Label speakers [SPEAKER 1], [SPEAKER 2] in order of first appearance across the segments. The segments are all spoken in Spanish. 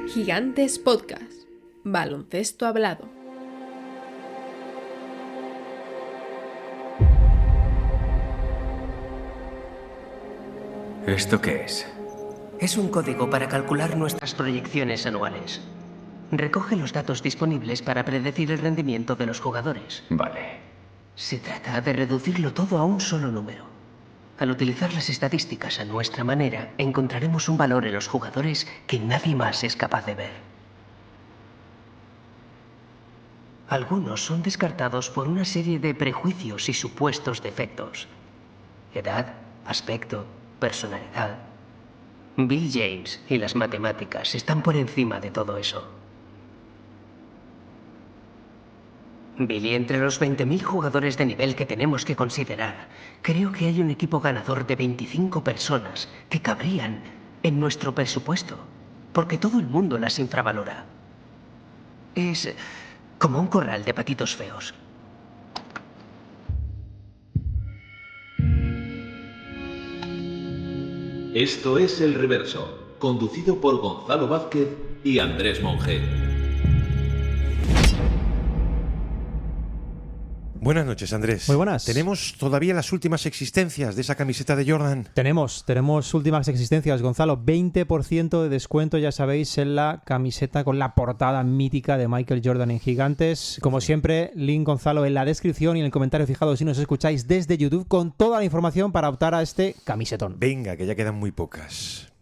[SPEAKER 1] Gigantes Podcast. Baloncesto hablado.
[SPEAKER 2] ¿Esto qué es?
[SPEAKER 3] Es un código para calcular nuestras proyecciones anuales. Recoge los datos disponibles para predecir el rendimiento de los jugadores.
[SPEAKER 2] Vale.
[SPEAKER 3] Se trata de reducirlo todo a un solo número. Al utilizar las estadísticas a nuestra manera, encontraremos un valor en los jugadores que nadie más es capaz de ver. Algunos son descartados por una serie de prejuicios y supuestos defectos. Edad, aspecto, personalidad. Bill James y las matemáticas están por encima de todo eso. Billy, entre los 20.000 jugadores de nivel que tenemos que considerar, creo que hay un equipo ganador de 25 personas que cabrían en nuestro presupuesto, porque todo el mundo las infravalora. Es como un corral de patitos feos.
[SPEAKER 4] Esto es El Reverso, conducido por Gonzalo Vázquez y Andrés Monge.
[SPEAKER 5] Buenas noches, Andrés.
[SPEAKER 6] Muy buenas.
[SPEAKER 5] ¿Tenemos todavía las últimas existencias de esa camiseta de Jordan?
[SPEAKER 6] Tenemos últimas existencias, Gonzalo. 20% de descuento, ya sabéis, en la camiseta con la portada mítica de Michael Jordan en Gigantes. Como siempre, link, Gonzalo, en la descripción y en el comentario fijado si nos escucháis desde YouTube con toda la información para optar a este camisetón.
[SPEAKER 5] Venga, que ya quedan muy pocas.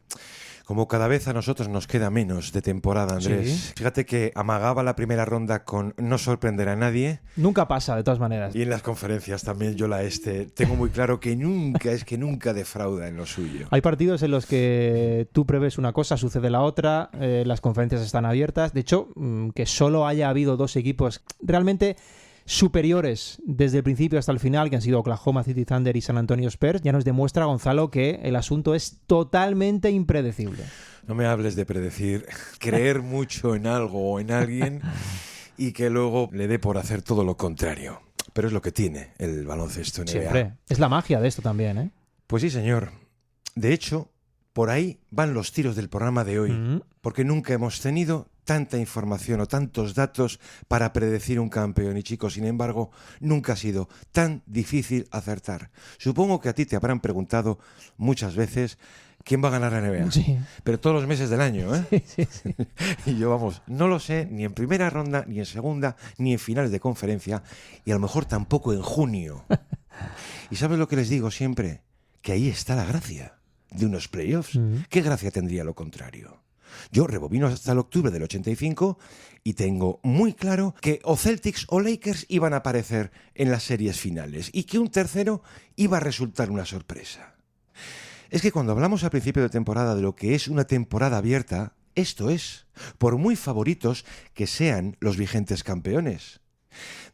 [SPEAKER 5] Como cada vez a nosotros nos queda menos de temporada, Andrés.
[SPEAKER 6] Sí.
[SPEAKER 5] Fíjate que amagaba la primera ronda con no sorprender a nadie.
[SPEAKER 6] Nunca pasa, de todas maneras.
[SPEAKER 5] Y en las conferencias también yo tengo muy claro que nunca defrauda en lo suyo.
[SPEAKER 6] Hay partidos en los que tú prevés una cosa, sucede la otra, las conferencias están abiertas. De hecho, que solo haya habido dos equipos realmente superiores desde el principio hasta el final, que han sido Oklahoma City Thunder y San Antonio Spurs, ya nos demuestra, Gonzalo, que el asunto es totalmente impredecible.
[SPEAKER 5] No me hables de predecir, creer mucho en algo o en alguien y que luego le dé por hacer todo lo contrario. Pero es lo que tiene el baloncesto NBA.
[SPEAKER 6] Siempre. Es la magia de esto también, ¿eh?
[SPEAKER 5] Pues sí, señor. De hecho, por ahí van los tiros del programa de hoy, porque nunca hemos tenido tanta información o tantos datos para predecir un campeón. Y chicos, sin embargo, nunca ha sido tan difícil acertar. Supongo que a ti te habrán preguntado muchas veces quién va a ganar la NBA.
[SPEAKER 6] Sí.
[SPEAKER 5] Pero todos los meses del año, ¿eh?
[SPEAKER 6] Sí.
[SPEAKER 5] Y yo, vamos, no lo sé ni en primera ronda, ni en segunda, ni en finales de conferencia, y a lo mejor tampoco en junio. ¿Y sabes lo que les digo siempre? Que ahí está la gracia de unos playoffs. ¿Qué gracia tendría lo contrario? Yo rebobino hasta el octubre del 85 y tengo muy claro que o Celtics o Lakers iban a aparecer en las series finales y que un tercero iba a resultar una sorpresa. Es que cuando hablamos al principio de temporada de lo que es una temporada abierta, esto es, por muy favoritos que sean los vigentes campeones.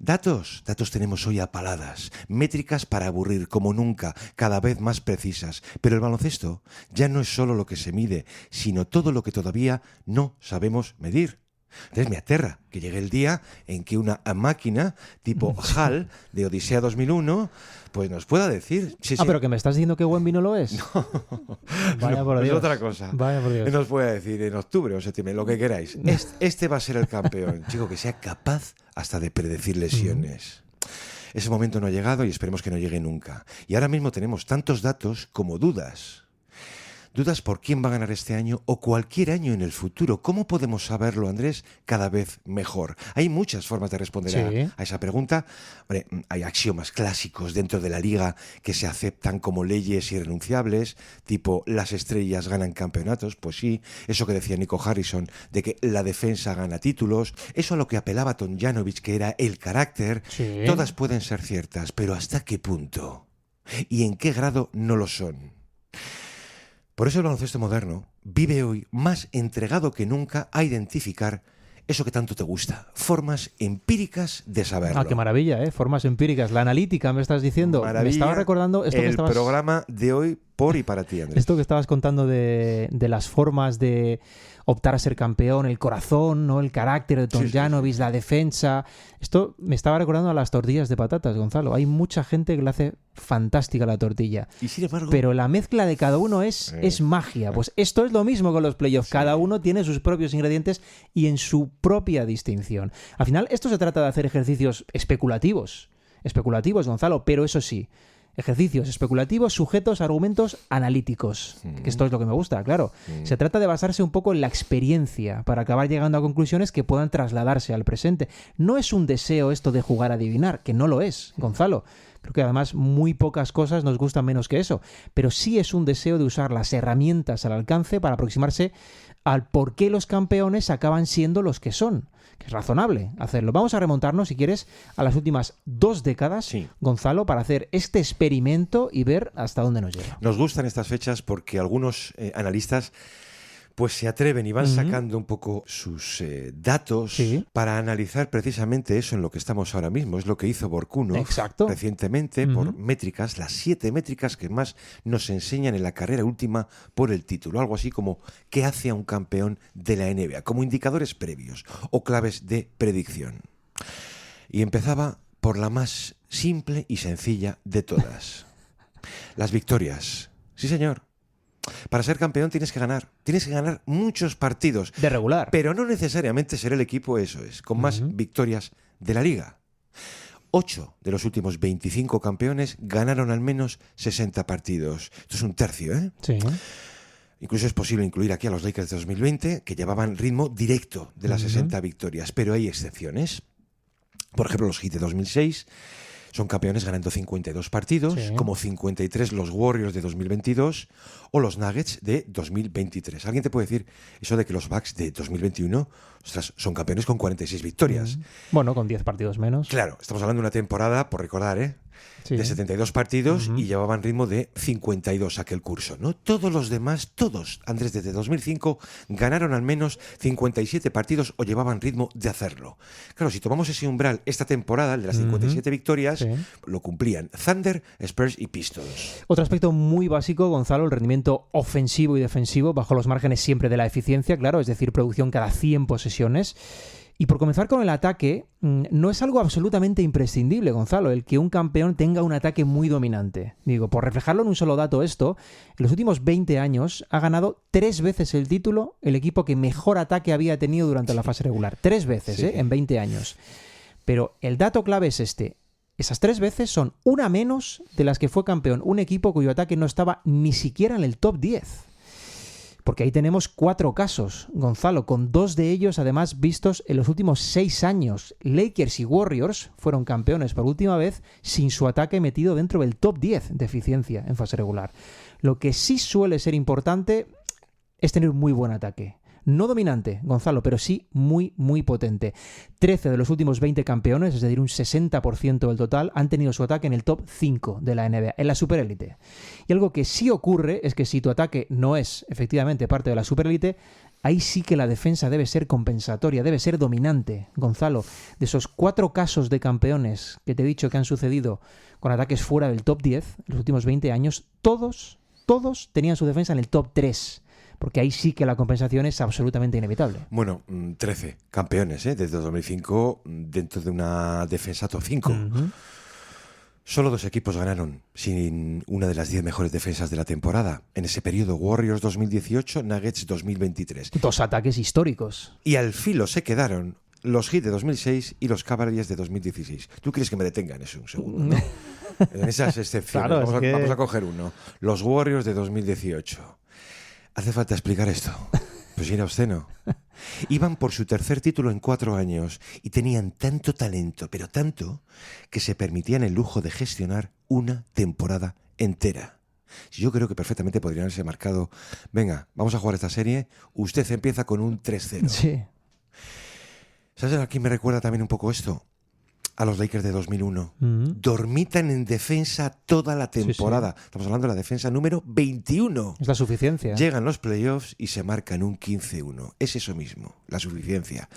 [SPEAKER 5] Datos tenemos hoy a paladas, métricas para aburrir como nunca, cada vez más precisas, pero el baloncesto ya no es solo lo que se mide, sino todo lo que todavía no sabemos medir. Entonces me aterra que llegue el día en que una máquina tipo HAL de Odisea 2001 pues nos pueda decir... Sí,
[SPEAKER 6] pero que me estás diciendo que buen vino lo es. Vaya por Dios.
[SPEAKER 5] Es otra cosa.
[SPEAKER 6] Vaya por Dios.
[SPEAKER 5] Nos pueda decir en octubre o septiembre, lo que queráis. Este va a ser el campeón. Chico, que sea capaz hasta de predecir lesiones. Ese momento no ha llegado y esperemos que no llegue nunca. Y ahora mismo tenemos tantos datos como dudas. Dudas por quién va a ganar este año o cualquier año en el futuro. ¿Cómo podemos saberlo, Andrés? Cada vez mejor. Hay muchas formas de responder a esa pregunta. Hombre, hay axiomas clásicos dentro de la liga que se aceptan como leyes irrenunciables, tipo las estrellas ganan campeonatos. Pues sí, eso que decía Nico Harrison, de que la defensa gana títulos. Eso a lo que apelaba Tomljanovic, que era el carácter.
[SPEAKER 6] Sí.
[SPEAKER 5] Todas pueden ser ciertas, pero ¿hasta qué punto? ¿Y en qué grado no lo son? Por eso el baloncesto moderno vive hoy más entregado que nunca a identificar eso que tanto te gusta, formas empíricas de saberlo.
[SPEAKER 6] Ah, qué maravilla, ¿eh? Formas empíricas. La analítica, me estás diciendo.
[SPEAKER 5] Maravilla.
[SPEAKER 6] Me estaba recordando esto que estabas...
[SPEAKER 5] El programa de hoy por y para ti, Andrés.
[SPEAKER 6] Esto que estabas contando de las formas de optar a ser campeón, el corazón, ¿no? El carácter de Tomljanovic, la defensa. Esto me estaba recordando a las tortillas de patatas, Gonzalo. Hay mucha gente que le hace fantástica la tortilla.
[SPEAKER 5] Y sin embargo,
[SPEAKER 6] pero la mezcla de cada uno es magia. Pues esto es lo mismo con los playoffs. Cada uno tiene sus propios ingredientes y en su propia distinción. Al final, esto se trata de hacer ejercicios especulativos, Gonzalo, pero eso sí, ejercicios especulativos sujetos a argumentos analíticos. Que esto es lo que me gusta, claro. Se trata de basarse un poco en la experiencia para acabar llegando a conclusiones que puedan trasladarse al presente. No es un deseo esto de jugar a adivinar, que no lo es, Gonzalo. Creo que además muy pocas cosas nos gustan menos que eso. Pero sí es un deseo de usar las herramientas al alcance para aproximarse al por qué los campeones acaban siendo los que son. Que es razonable hacerlo. Vamos a remontarnos, si quieres, a las últimas 2 décadas, Gonzalo, para hacer este experimento y ver hasta dónde nos lleva.
[SPEAKER 5] Nos gustan estas fechas porque algunos analistas pues se atreven y van sacando un poco sus datos para analizar precisamente eso en lo que estamos ahora mismo. Es lo que hizo Borkunov recientemente por métricas, las 7 métricas que más nos enseñan en la carrera última por el título. Algo así como qué hace a un campeón de la NBA, como indicadores previos o claves de predicción. Y empezaba por la más simple y sencilla de todas. Las victorias. Sí, señor. Para ser campeón tienes que ganar muchos partidos.
[SPEAKER 6] De regular.
[SPEAKER 5] Pero no necesariamente ser el equipo, eso es, con más victorias de la liga. 8 de los últimos 25 campeones ganaron al menos 60 partidos. Esto es un tercio, ¿eh?
[SPEAKER 6] Sí.
[SPEAKER 5] Incluso es posible incluir aquí a los Lakers de 2020, que llevaban ritmo directo de las 60 victorias, pero hay excepciones. Por ejemplo, los Heat de 2006 son campeones ganando 52 partidos, como 53 los Warriors de 2022 o los Nuggets de 2023. ¿Alguien te puede decir eso de que los Bucks de 2021 son campeones con 46 victorias?
[SPEAKER 6] Bueno, con 10 partidos menos.
[SPEAKER 5] Claro, estamos hablando de una temporada, por recordar, de 72 partidos y llevaban ritmo de 52 aquel curso, ¿no? Todos los demás, Andrés, desde 2005 ganaron al menos 57 partidos o llevaban ritmo de hacerlo. Claro, si tomamos ese umbral esta temporada, el de las 57 victorias, lo cumplían Thunder, Spurs y Pistons.
[SPEAKER 6] Otro aspecto muy básico, Gonzalo, el rendimiento ofensivo y defensivo bajo los márgenes siempre de la eficiencia, claro, es decir, producción cada 100 posesiones. Y por comenzar con el ataque, no es algo absolutamente imprescindible, Gonzalo, el que un campeón tenga un ataque muy dominante. Digo, por reflejarlo en un solo dato esto, en los últimos 20 años ha ganado 3 veces el título el equipo que mejor ataque había tenido durante la fase regular. 3 veces, en 20 años. Pero el dato clave es este. Esas 3 veces son una menos de las que fue campeón un equipo cuyo ataque no estaba ni siquiera en el top 10. Porque ahí tenemos 4 casos, Gonzalo, con 2 de ellos además vistos en los últimos 6 años. Lakers y Warriors fueron campeones por última vez sin su ataque metido dentro del top 10 de eficiencia en fase regular. Lo que sí suele ser importante es tener un muy buen ataque. No dominante, Gonzalo, pero sí muy, muy potente. 13 de los últimos 20 campeones, es decir, un 60% del total, han tenido su ataque en el top 5 de la NBA, en la superélite. Y algo que sí ocurre es que si tu ataque no es efectivamente parte de la superélite, ahí sí que la defensa debe ser compensatoria, debe ser dominante, Gonzalo. De esos 4 casos de campeones que te he dicho que han sucedido con ataques fuera del top 10 en los últimos 20 años, todos tenían su defensa en el top 3. Porque ahí sí que la compensación es absolutamente inevitable.
[SPEAKER 5] Bueno, 13 campeones, desde 2005 dentro de una defensa top 5. Solo 2 equipos ganaron sin una de las 10 mejores defensas de la temporada. En ese periodo, Warriors 2018, Nuggets 2023.
[SPEAKER 6] 2 ataques históricos.
[SPEAKER 5] Y al filo se quedaron los Heat de 2006 y los Cavaliers de 2016. ¿Tú quieres que me detenga en eso un segundo, no? En esas excepciones.
[SPEAKER 6] Claro,
[SPEAKER 5] vamos a coger uno. Los Warriors de 2018. ¿Hace falta explicar esto? Pues era obsceno. Iban por su tercer título en 4 años y tenían tanto talento, pero tanto, que se permitían el lujo de gestionar una temporada entera. Yo creo que perfectamente podrían haberse marcado, venga, vamos a jugar esta serie, usted empieza con un 3-0.
[SPEAKER 6] Sí.
[SPEAKER 5] ¿Sabes a quién me recuerda también un poco esto? a los Lakers de 2001. Dormitan en defensa toda la temporada. Sí. Estamos hablando de la defensa número 21.
[SPEAKER 6] Es la suficiencia.
[SPEAKER 5] Llegan los playoffs y se marcan un 15-1. Es eso mismo, la suficiencia.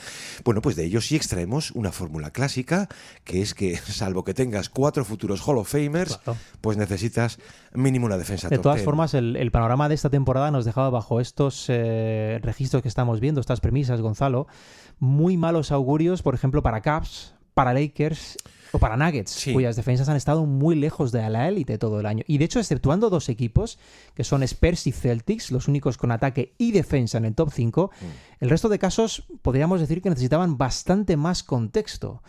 [SPEAKER 5] Bueno, pues de ello sí extraemos una fórmula clásica, que es que, salvo que tengas 4 futuros Hall of Famers, pues necesitas mínimo una defensa top 10.
[SPEAKER 6] De todas formas, el panorama de esta temporada nos dejaba bajo estos registros que estamos viendo, estas premisas, Gonzalo, muy malos augurios, por ejemplo, para Cavs, para Lakers o para Nuggets, cuyas defensas han estado muy lejos de la élite todo el año. Y de hecho, exceptuando 2 equipos, que son Spurs y Celtics, los únicos con ataque y defensa en el top 5, el resto de casos podríamos decir que necesitaban bastante más contexto.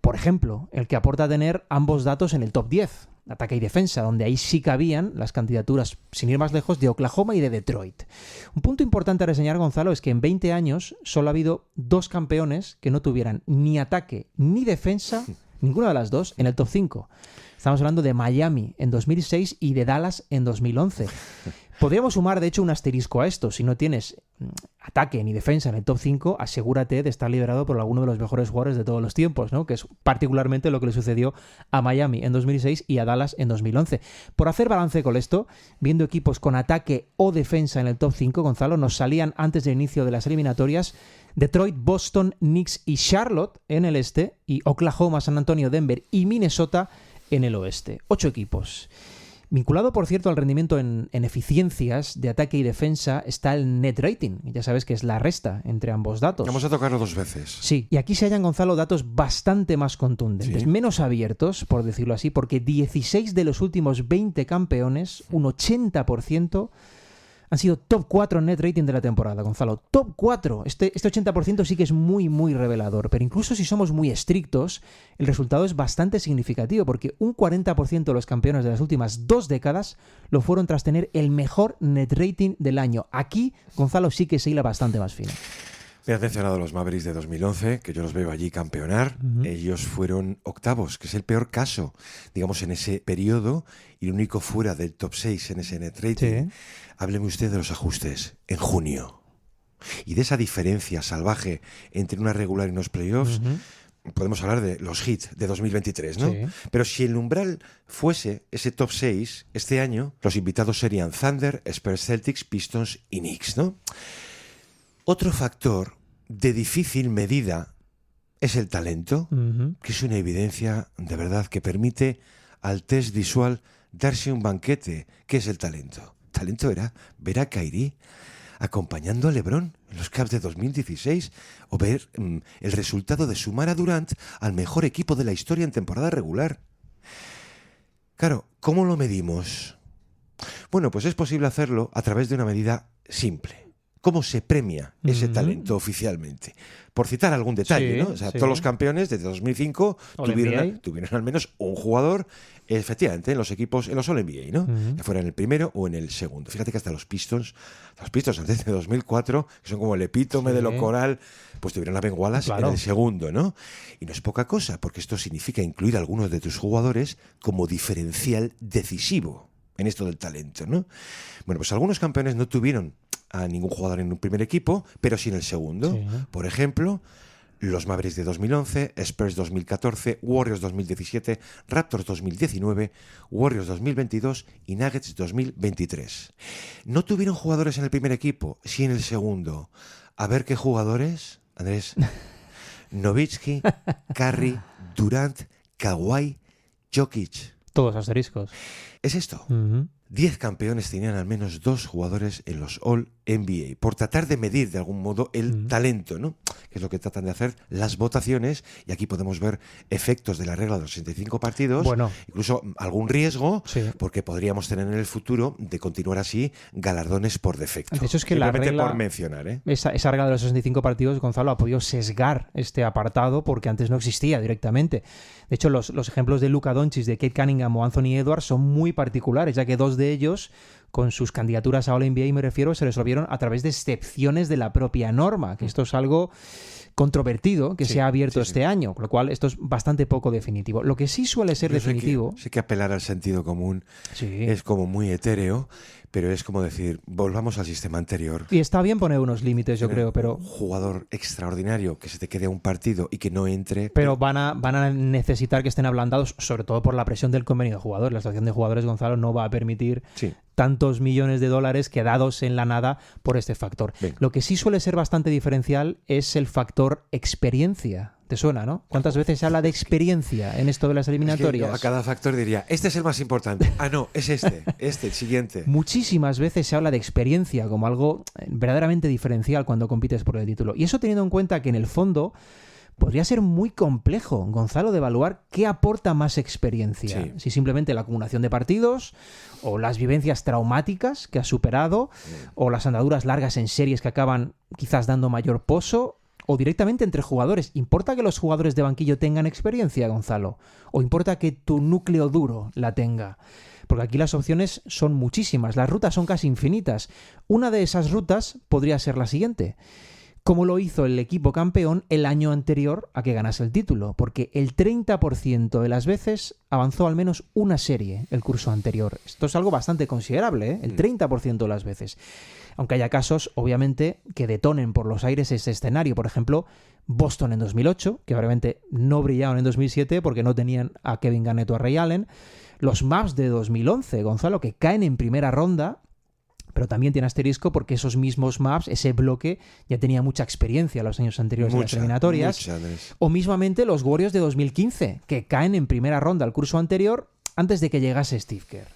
[SPEAKER 6] Por ejemplo, el que aporta tener ambos datos en el top 10, ataque y defensa, donde ahí sí cabían las candidaturas, sin ir más lejos, de Oklahoma y de Detroit. Un punto importante a reseñar, Gonzalo, es que en 20 años solo ha habido 2 campeones que no tuvieran ni ataque ni defensa, ninguna de las dos, en el top 5. Estamos hablando de Miami en 2006 y de Dallas en 2011. Podríamos sumar, de hecho, un asterisco a esto. Si no tienes ataque ni defensa en el top 5, asegúrate de estar liderado por alguno de los mejores jugadores de todos los tiempos, ¿no? Que es particularmente lo que le sucedió a Miami en 2006 y a Dallas en 2011. Por hacer balance con esto, viendo equipos con ataque o defensa en el top 5, Gonzalo, nos salían antes del inicio de las eliminatorias Detroit, Boston, Knicks y Charlotte en el este, y Oklahoma, San Antonio, Denver y Minnesota en el oeste. 8 equipos. Vinculado, por cierto, al rendimiento en eficiencias de ataque y defensa está el net rating. Ya sabes que es la resta entre ambos datos.
[SPEAKER 5] Vamos a tocarlo 2 veces.
[SPEAKER 6] Sí, y aquí se hallan, Gonzalo, datos bastante más contundentes, menos abiertos, por decirlo así, porque 16 de los últimos 20 campeones, un 80%, han sido top 4 en net rating de la temporada, Gonzalo. Top 4. Este 80% sí que es muy, muy revelador. Pero incluso si somos muy estrictos, el resultado es bastante significativo, porque un 40% de los campeones de las últimas 2 décadas lo fueron tras tener el mejor net rating del año. Aquí, Gonzalo, sí que se hila bastante más fino.
[SPEAKER 5] Me has mencionado los Mavericks de 2011, que yo los veo allí campeonar. Ellos fueron octavos, que es el peor caso, digamos, en ese periodo, y el único fuera del top 6 en ese net rating. Hábleme usted de los ajustes en junio y de esa diferencia salvaje entre una regular y unos playoffs. Podemos hablar de los Heat de 2023, ¿no? Sí. Pero si el umbral fuese ese top 6 este año, los invitados serían Thunder, Spurs, Celtics, Pistons y Knicks, ¿no? Otro factor de difícil medida es el talento, que es una evidencia de verdad que permite al test visual darse un banquete. ¿Qué es el talento? Talento era ver a Kyrie acompañando a LeBron en los Cavs de 2016 o ver el resultado de sumar a Durant al mejor equipo de la historia en temporada regular. Claro, ¿cómo lo medimos? Bueno, pues es posible hacerlo a través de una medida simple. ¿Cómo se premia ese talento oficialmente? Por citar algún detalle, ¿no? O sea, todos los campeones desde 2005 tuvieron al menos un jugador, efectivamente, en los equipos, en los All-NBA, ¿no? Ya fuera en el primero o en el segundo. Fíjate que hasta los Pistons antes de 2004, que son como el epítome de lo coral, pues tuvieron a Ben Wallace en el segundo, ¿no? Y no es poca cosa, porque esto significa incluir a algunos de tus jugadores como diferencial decisivo en esto del talento, ¿no? Bueno, pues algunos campeones no tuvieron a ningún jugador en un primer equipo, pero sí en el segundo. Por ejemplo, los Mavericks de 2011, Spurs 2014, Warriors 2017, Raptors 2019, Warriors 2022 y Nuggets 2023. No tuvieron jugadores en el primer equipo, sí en el segundo. A ver qué jugadores, Andrés. Nowitzki, Curry, Durant, Kawhi, Jokic.
[SPEAKER 6] Todos asteriscos.
[SPEAKER 5] Es esto. 10 campeones tenían al menos 2 jugadores en los All-NBA, por tratar de medir de algún modo el talento, ¿no? Que es lo que tratan de hacer las votaciones, y aquí podemos ver efectos de la regla de los 65 partidos, incluso algún riesgo, porque podríamos tener en el futuro de continuar así galardones por defecto.
[SPEAKER 6] De hecho, es que
[SPEAKER 5] simplemente
[SPEAKER 6] la regla,
[SPEAKER 5] por mencionar,
[SPEAKER 6] esa regla de los 65 partidos, Gonzalo, ha podido sesgar este apartado porque antes no existía directamente. De hecho, los ejemplos de Luka Doncic, de Kate Cunningham o Anthony Edwards son muy particulares, ya que 2 de ellos, con sus candidaturas a All-NBA, me refiero, se resolvieron a través de excepciones de la propia norma, que esto es algo controvertido que
[SPEAKER 5] Sí,
[SPEAKER 6] se ha abierto
[SPEAKER 5] sí.
[SPEAKER 6] este año, con lo cual esto es bastante poco definitivo. Lo que sí suele ser
[SPEAKER 5] Yo sé
[SPEAKER 6] definitivo...
[SPEAKER 5] sé que apelar al sentido común
[SPEAKER 6] Sí.
[SPEAKER 5] es como muy etéreo, pero es como decir, volvamos al sistema anterior.
[SPEAKER 6] Y está bien poner unos límites, yo
[SPEAKER 5] Tener
[SPEAKER 6] creo, pero...
[SPEAKER 5] un jugador extraordinario que se te quede a un partido y que no entre.
[SPEAKER 6] Pero van a necesitar que estén ablandados, sobre todo por la presión del convenio de jugadores. La asociación de jugadores, Gonzalo, no va a permitir
[SPEAKER 5] Sí.
[SPEAKER 6] tantos millones de dólares quedados en la nada por este factor.
[SPEAKER 5] Venga.
[SPEAKER 6] Lo que sí suele ser bastante diferencial es el factor experiencia. ¿Te suena, no? ¿Cuántas veces se habla de experiencia en esto de las
[SPEAKER 5] Es que
[SPEAKER 6] eliminatorias?
[SPEAKER 5] yo a cada factor diría, este es el más importante. Ah, no, es el siguiente.
[SPEAKER 6] Muchísimas veces se habla de experiencia como algo verdaderamente diferencial cuando compites por el título. Y eso teniendo en cuenta que en el fondo podría ser muy complejo, Gonzalo, de evaluar qué aporta más experiencia.
[SPEAKER 5] Sí.
[SPEAKER 6] Si simplemente la acumulación de partidos, o las vivencias traumáticas que has superado, o las andaduras largas en series que acaban quizás dando mayor pozo, o directamente entre jugadores. ¿Importa que los jugadores de banquillo tengan experiencia, Gonzalo? ¿O importa que tu núcleo duro la tenga? Porque aquí las opciones son muchísimas, las rutas son casi infinitas. Una de esas rutas podría ser la siguiente: como lo hizo el equipo campeón el año anterior a que ganase el título, porque el 30% de las veces avanzó al menos una serie el curso anterior. Esto es algo bastante considerable, ¿eh? El 30% de las veces. Aunque haya casos, obviamente, que detonen por los aires ese escenario. Por ejemplo, Boston en 2008, que obviamente no brillaron en 2007 porque no tenían a Kevin Garnett o a Ray Allen. Los Mavs de 2011, Gonzalo, que caen en primera ronda, pero también tiene asterisco porque esos mismos Mavs, ese bloque, ya tenía mucha experiencia los años anteriores de las eliminatorias.
[SPEAKER 5] Mucha, Andrés.
[SPEAKER 6] O mismamente los Warriors de 2015, que caen en primera ronda al curso anterior antes de que llegase Steve Kerr.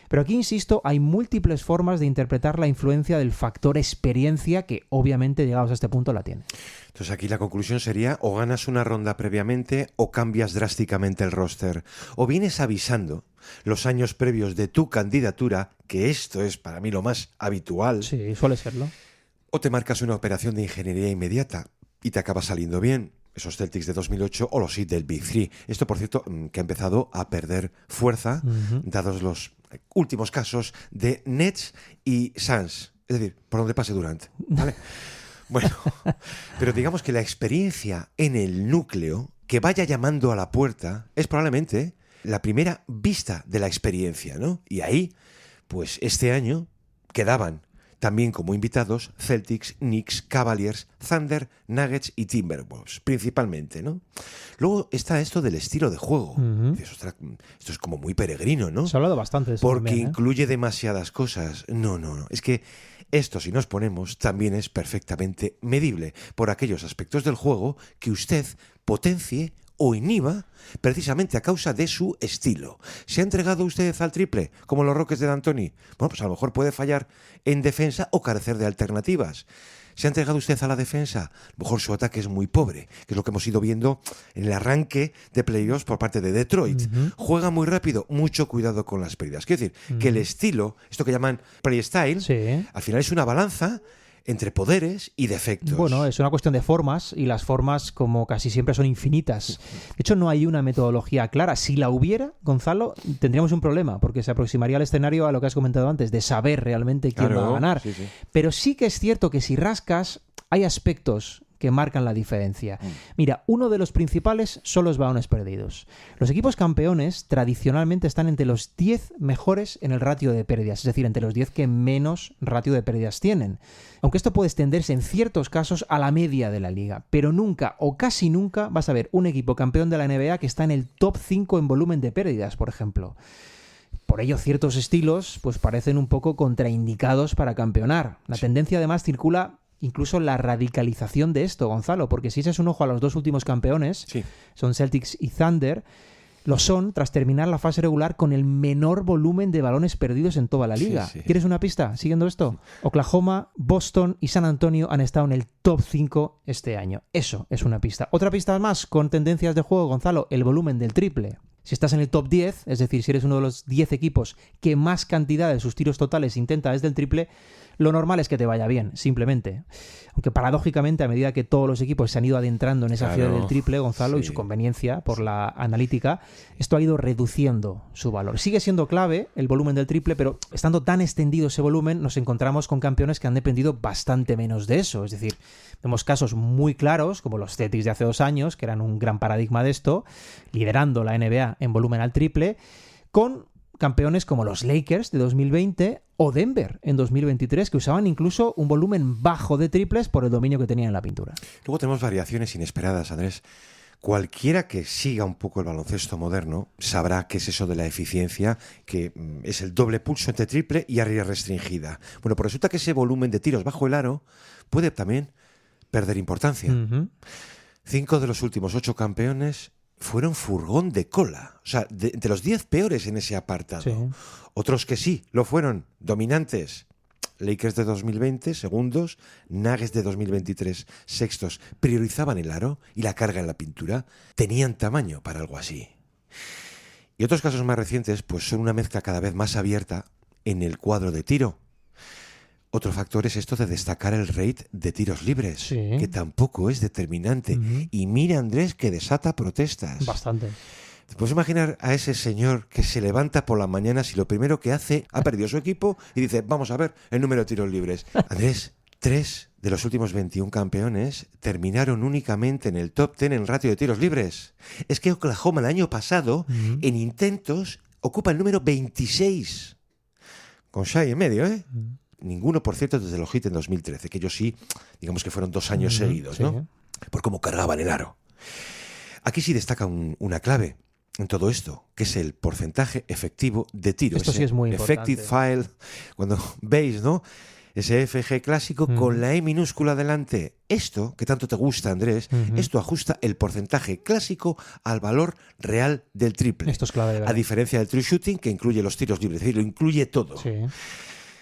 [SPEAKER 6] Pero aquí, insisto, hay múltiples formas de interpretar la influencia del factor experiencia que, obviamente, llegados a este punto, la tiene.
[SPEAKER 5] Entonces aquí la conclusión sería o ganas una ronda previamente o cambias drásticamente el roster. O vienes avisando los años previos de tu candidatura, que esto es para mí lo más habitual,
[SPEAKER 6] Sí, suele serlo.
[SPEAKER 5] o te marcas una operación de ingeniería inmediata y te acaba saliendo bien. Esos Celtics de 2008 o los Heat del Big Three. Esto, por cierto, que ha empezado a perder fuerza, dados los últimos casos de Nets y Suns. Es decir, por donde pase Durant. ¿Vale? Bueno, pero digamos que la experiencia en el núcleo que vaya llamando a la puerta es probablemente la primera vista de la experiencia, ¿no? Y ahí, pues este año quedaban también como invitados Celtics, Knicks, Cavaliers, Thunder, Nuggets y Timberwolves, principalmente, ¿no? Luego está esto del estilo de juego. Dices, "Ostras, esto es como muy peregrino, ¿no?
[SPEAKER 6] Se ha hablado bastante de eso
[SPEAKER 5] Porque
[SPEAKER 6] también, ¿eh?
[SPEAKER 5] incluye demasiadas cosas". No. Es que esto, si nos ponemos, también es perfectamente medible por aquellos aspectos del juego que usted potencie o inhiba precisamente a causa de su estilo. ¿Se ha entregado usted al triple, como los Rockets de D'Antoni? Bueno, pues a lo mejor puede fallar en defensa o carecer de alternativas. ¿Se ha entregado usted a la defensa? A lo mejor su ataque es muy pobre, que es lo que hemos ido viendo en el arranque de playoffs por parte de Detroit. Juega muy rápido, mucho cuidado con las pérdidas. Quiero decir, que el estilo, esto que llaman play-style,
[SPEAKER 6] Sí.
[SPEAKER 5] al final es una balanza entre poderes y defectos.
[SPEAKER 6] Bueno, es una cuestión de formas y las formas, como casi siempre, son infinitas. De hecho, no hay una metodología clara. Si la hubiera, Gonzalo, tendríamos un problema porque se aproximaría al escenario a lo que has comentado antes, de saber realmente quién
[SPEAKER 5] Claro,
[SPEAKER 6] va a ganar.
[SPEAKER 5] sí.
[SPEAKER 6] Pero sí que es cierto que si rascas, hay aspectos que marcan la diferencia. Mira, uno de los principales son los balones perdidos. Los equipos campeones tradicionalmente están entre los 10 mejores en el ratio de pérdidas, es decir, entre los 10 que menos ratio de pérdidas tienen. Aunque esto puede extenderse en ciertos casos a la media de la liga, pero nunca o casi nunca vas a ver un equipo campeón de la NBA que está en el top 5 en volumen de pérdidas, por ejemplo. Por ello, ciertos estilos pues parecen un poco contraindicados para campeonar. La tendencia además circula incluso la radicalización de esto, Gonzalo, porque si echas un ojo a los dos últimos campeones,
[SPEAKER 5] Sí.
[SPEAKER 6] son Celtics y Thunder, lo son tras terminar la fase regular con el menor volumen de balones perdidos en toda la liga.
[SPEAKER 5] Sí.
[SPEAKER 6] ¿Quieres una pista siguiendo esto? Oklahoma, Boston y San Antonio han estado en el top 5 este año. Eso es una pista. Otra pista más con tendencias de juego, Gonzalo, el volumen del triple. Si estás en el top 10, es decir, si eres uno de los 10 equipos que más cantidad de sus tiros totales intenta desde el triple, Lo normal es que te vaya bien, simplemente. Aunque paradójicamente, a medida que todos los equipos se han ido adentrando en esa fiebre del triple, Gonzalo, y su conveniencia por la analítica, esto ha ido reduciendo su valor. Sigue siendo clave el volumen del triple, pero estando tan extendido ese volumen, nos encontramos con campeones que han dependido bastante menos de eso. Es decir, vemos casos muy claros, como los Celtics de hace 2 años, que eran un gran paradigma de esto, liderando la NBA en volumen al triple, con campeones como los Lakers de 2020 o Denver en 2023, que usaban incluso un volumen bajo de triples por el dominio que tenían en la pintura.
[SPEAKER 5] Luego tenemos variaciones inesperadas, Andrés. Cualquiera que siga un poco el baloncesto moderno sabrá qué es eso de la eficiencia, que es el doble pulso entre triple y área restringida. Bueno, pues resulta que ese volumen de tiros bajo el aro puede también perder importancia. 5 de los últimos 8 campeones fueron furgón de cola. O sea, entre los 10 peores en ese apartado. Sí. Otros que sí, lo fueron, dominantes. Lakers de 2020, segundos. Nuggets de 2023, sextos. Priorizaban el aro y la carga en la pintura. Tenían tamaño para algo así. Y otros casos más recientes, pues son una mezcla cada vez más abierta en el cuadro de tiro. Otro factor es esto de destacar el rate de tiros libres, que tampoco es determinante. Y mira, Andrés, que desata protestas.
[SPEAKER 6] Bastante.
[SPEAKER 5] ¿Te puedes imaginar a ese señor que se levanta por la mañana si lo primero que hace, ha perdido su equipo y dice, vamos a ver el número de tiros libres? Andrés, 3 de los últimos 21 campeones terminaron únicamente en el top 10 en ratio de tiros libres. Es que Oklahoma el año pasado, en intentos, ocupa el número 26. Con Shai en medio, ¿eh? Ninguno, por cierto, desde los Heat en 2013, que ellos sí, digamos que fueron 2 años seguidos, ¿no? Por cómo cargaban el aro. Aquí sí destaca una clave en todo esto, que es el porcentaje efectivo de tiro.
[SPEAKER 6] Esto sí es muy importante.
[SPEAKER 5] Effective file, cuando veis, ¿no? Ese FG clásico con la E minúscula delante. Esto, que tanto te gusta, Andrés, esto ajusta el porcentaje clásico al valor real del triple.
[SPEAKER 6] Esto es clave, ¿verdad?
[SPEAKER 5] A diferencia del true shooting, que incluye los tiros libres, es decir, lo incluye todo.
[SPEAKER 6] Sí.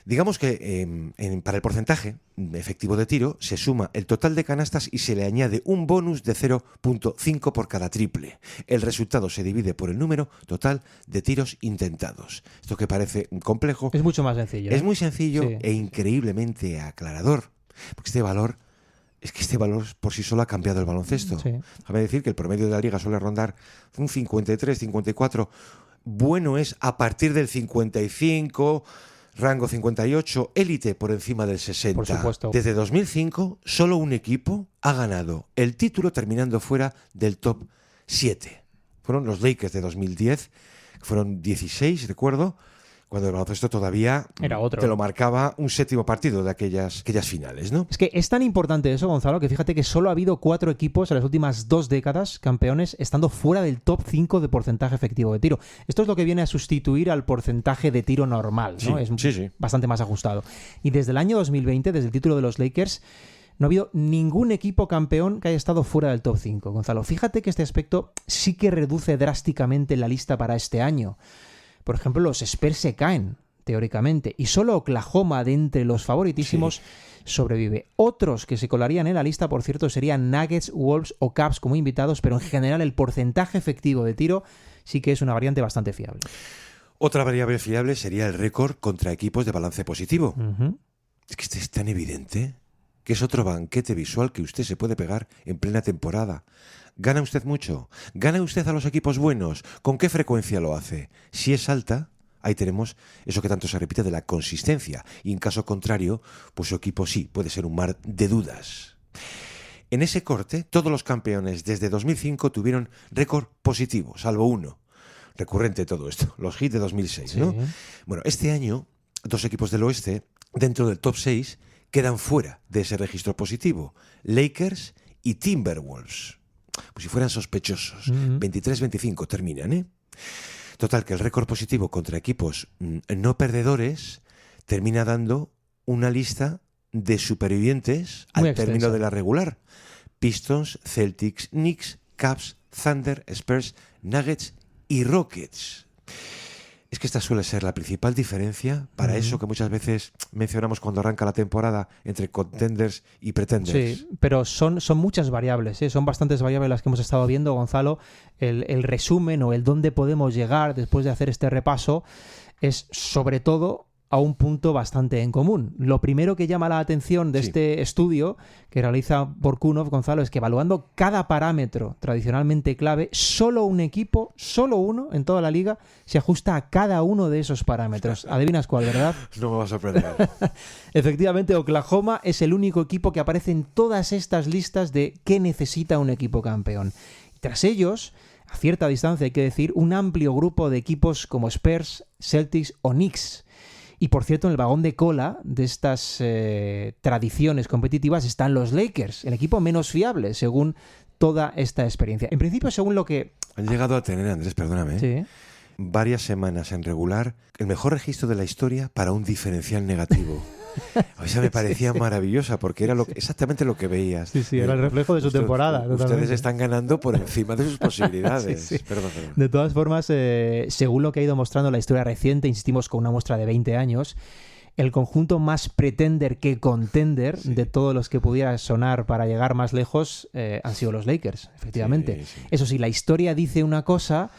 [SPEAKER 5] Digamos que para el porcentaje efectivo de tiro se suma el total de canastas y se le añade un bonus de 0.5 por cada triple. El resultado se divide por el número total de tiros intentados. Esto que parece complejo
[SPEAKER 6] es mucho más sencillo.
[SPEAKER 5] Es muy sencillo e increíblemente aclarador. Porque este valor por sí solo ha cambiado el baloncesto. Déjame decir que el promedio de la liga suele rondar un 53, 54. Bueno es a partir del 55... rango 58, élite por encima del 60.
[SPEAKER 6] Por supuesto.
[SPEAKER 5] Desde 2005, solo un equipo ha ganado el título terminando fuera del top 7. Fueron los Lakers de 2010, que fueron 16, recuerdo, cuando el baloncesto todavía
[SPEAKER 6] era otro.
[SPEAKER 5] Te lo marcaba un 7º partido de aquellas finales, ¿no?
[SPEAKER 6] Es que es tan importante eso, Gonzalo, que fíjate que solo ha habido 4 equipos en las últimas 2 décadas, campeones, estando fuera del top 5 de porcentaje efectivo de tiro. Esto es lo que viene a sustituir al porcentaje de tiro normal, ¿no?
[SPEAKER 5] Sí.
[SPEAKER 6] Bastante más ajustado. Y desde el año 2020, desde el título de los Lakers, no ha habido ningún equipo campeón que haya estado fuera del top 5, Gonzalo. Fíjate que este aspecto sí que reduce drásticamente la lista para este año. Por ejemplo, los Spurs se caen, teóricamente, y solo Oklahoma, de entre los favoritísimos, sobrevive. Otros que se colarían en la lista, por cierto, serían Nuggets, Wolves o Cavs como invitados, pero en general el porcentaje efectivo de tiro sí que es una variante bastante fiable.
[SPEAKER 5] Otra variable fiable sería el récord contra equipos de balance positivo. Es que este es tan evidente que es otro banquete visual que usted se puede pegar en plena temporada. ¿Gana usted mucho? ¿Gana usted a los equipos buenos? ¿Con qué frecuencia lo hace? Si es alta, ahí tenemos eso que tanto se repite de la consistencia. Y en caso contrario, pues su equipo sí puede ser un mar de dudas. En ese corte, todos los campeones desde 2005 tuvieron récord positivo, salvo uno. Recurrente todo esto, los Heat de 2006, ¿no? Bueno, este año, 2 equipos del oeste, dentro del top 6, quedan fuera de ese registro positivo. Lakers y Timberwolves. Pues si fueran sospechosos. 23-25 terminan, ¿eh? Total, que el récord positivo contra equipos no perdedores termina dando una lista de supervivientes al término de la regular. Pistons, Celtics, Knicks, Cavs, Thunder, Spurs, Nuggets y Rockets. Es que esta suele ser la principal diferencia para eso que muchas veces mencionamos cuando arranca la temporada entre contenders y pretenders.
[SPEAKER 6] Sí, pero son muchas variables, ¿eh? Son bastantes variables las que hemos estado viendo, Gonzalo. El resumen o el dónde podemos llegar después de hacer este repaso es sobre todo a un punto bastante en común. Lo primero que llama la atención de este estudio que realiza Borkunov, Gonzalo, es que evaluando cada parámetro tradicionalmente clave, solo un equipo, solo uno en toda la liga, se ajusta a cada uno de esos parámetros. Adivinas cuál, ¿verdad?
[SPEAKER 5] No me va a sorprender.
[SPEAKER 6] Efectivamente, Oklahoma es el único equipo que aparece en todas estas listas de qué necesita un equipo campeón. Y tras ellos, a cierta distancia hay que decir, un amplio grupo de equipos como Spurs, Celtics o Knicks. Y por cierto, en el vagón de cola de estas tradiciones competitivas están los Lakers, el equipo menos fiable según toda esta experiencia. En principio, según lo que...
[SPEAKER 5] Han llegado a tener, Andrés, perdóname,
[SPEAKER 6] Sí.
[SPEAKER 5] varias semanas en regular, el mejor registro de la historia para un diferencial negativo. O sea, me parecía maravillosa porque era exactamente lo que veías.
[SPEAKER 6] Sí, era el reflejo de su temporada.
[SPEAKER 5] Ustedes
[SPEAKER 6] Totalmente.
[SPEAKER 5] están ganando por encima de sus posibilidades.
[SPEAKER 6] Sí.
[SPEAKER 5] Perdón.
[SPEAKER 6] De todas formas, según lo que ha ido mostrando la historia reciente, insistimos con una muestra de 20 años, el conjunto más pretender que contender de todos los que pudiera sonar para llegar más lejos han sido los Lakers, efectivamente.
[SPEAKER 5] Sí.
[SPEAKER 6] Eso sí, la historia dice una cosa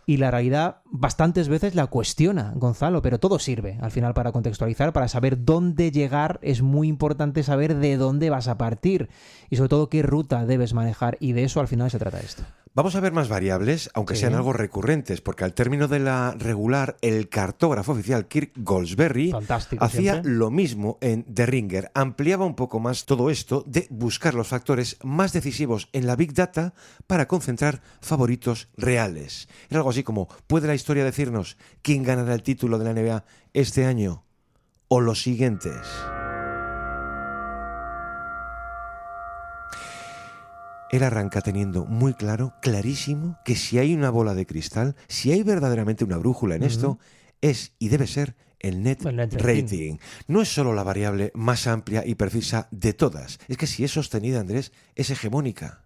[SPEAKER 6] y la realidad bastantes veces la cuestiona, Gonzalo, pero todo sirve al final para contextualizar, para saber dónde llegar. Es muy importante saber de dónde vas a partir y sobre todo qué ruta debes manejar, y de eso al final se trata esto.
[SPEAKER 5] Vamos a ver más variables, aunque sean algo recurrentes, porque al término de la regular, el cartógrafo oficial Kirk Goldsberry
[SPEAKER 6] Fantástico,
[SPEAKER 5] hacía
[SPEAKER 6] siempre.
[SPEAKER 5] lo mismo en The Ringer. Ampliaba un poco más todo esto de buscar los factores más decisivos en la Big Data para concentrar favoritos reales. Era algo así como, ¿puede la historia decirnos quién ganará el título de la NBA este año o los siguientes? Él arranca teniendo muy claro, clarísimo, que si hay una bola de cristal, si hay verdaderamente una brújula en esto, es y debe ser el net rating. No es solo la variable más amplia y precisa de todas, es que si es sostenida, Andrés, es hegemónica.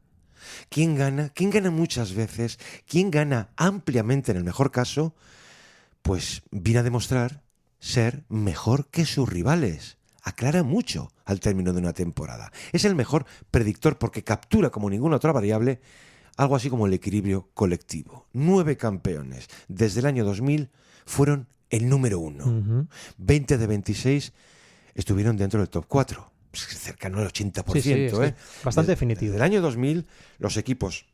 [SPEAKER 5] ¿Quién gana? ¿Quién gana muchas veces? ¿Quién gana ampliamente en el mejor caso? Pues viene a demostrar ser mejor que sus rivales. Aclara mucho al término de una temporada. Es el mejor predictor porque captura como ninguna otra variable algo así como el equilibrio colectivo. 9 campeones desde el año 2000 fueron el número 1. 20 de 26 estuvieron dentro del top 4. Cercano al 80%.
[SPEAKER 6] Sí. Bastante definitivo.
[SPEAKER 5] Desde el año 2000 los equipos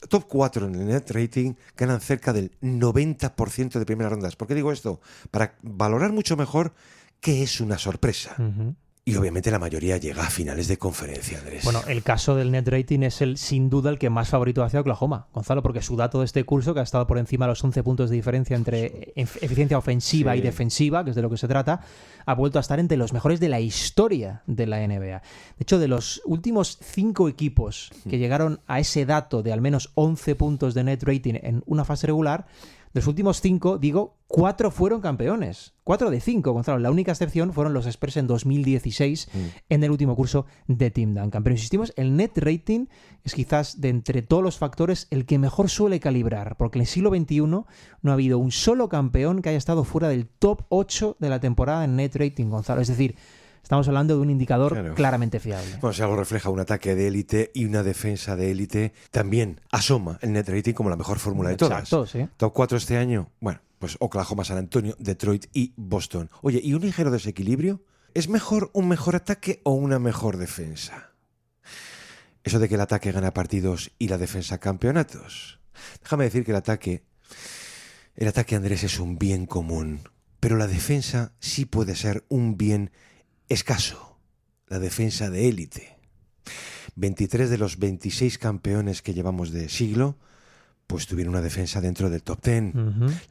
[SPEAKER 5] top 4 en el net rating ganan cerca del 90% de primeras rondas. ¿Por qué digo esto? Para valorar mucho mejor qué es una sorpresa. Y obviamente la mayoría llega a finales de conferencia, Andrés.
[SPEAKER 6] Bueno, el caso del net rating es sin duda el que más favorito hacia Oklahoma, Gonzalo, porque su dato de este curso, que ha estado por encima de los 11 puntos de diferencia entre eficiencia ofensiva y defensiva, que es de lo que se trata, ha vuelto a estar entre los mejores de la historia de la NBA. De hecho, de los últimos 5 equipos que llegaron a ese dato de al menos 11 puntos de net rating en una fase regular, de los últimos 5, 4 fueron campeones. 4 de 5, Gonzalo. La única excepción fueron los Spurs en 2016 en el último curso de Tim Duncan. Pero insistimos, el net rating es quizás de entre todos los factores el que mejor suele calibrar, porque en el siglo XXI no ha habido un solo campeón que haya estado fuera del top 8 de la temporada en net rating, Gonzalo. Es decir, estamos hablando de un indicador claramente fiable.
[SPEAKER 5] Bueno, si algo refleja un ataque de élite y una defensa de élite, también asoma el net rating como la mejor fórmula de todas.
[SPEAKER 6] Exacto, sí.
[SPEAKER 5] Top 4 este año, bueno, pues Oklahoma, San Antonio, Detroit y Boston. Oye, ¿y un ligero desequilibrio? ¿Es mejor un mejor ataque o una mejor defensa? Eso de que el ataque gana partidos y la defensa campeonatos. Déjame decir que el ataque, Andrés, es un bien común, pero la defensa sí puede ser un bien escaso, la defensa de élite. 23 de los 26 campeones que llevamos de siglo, pues tuvieron una defensa dentro del top 10,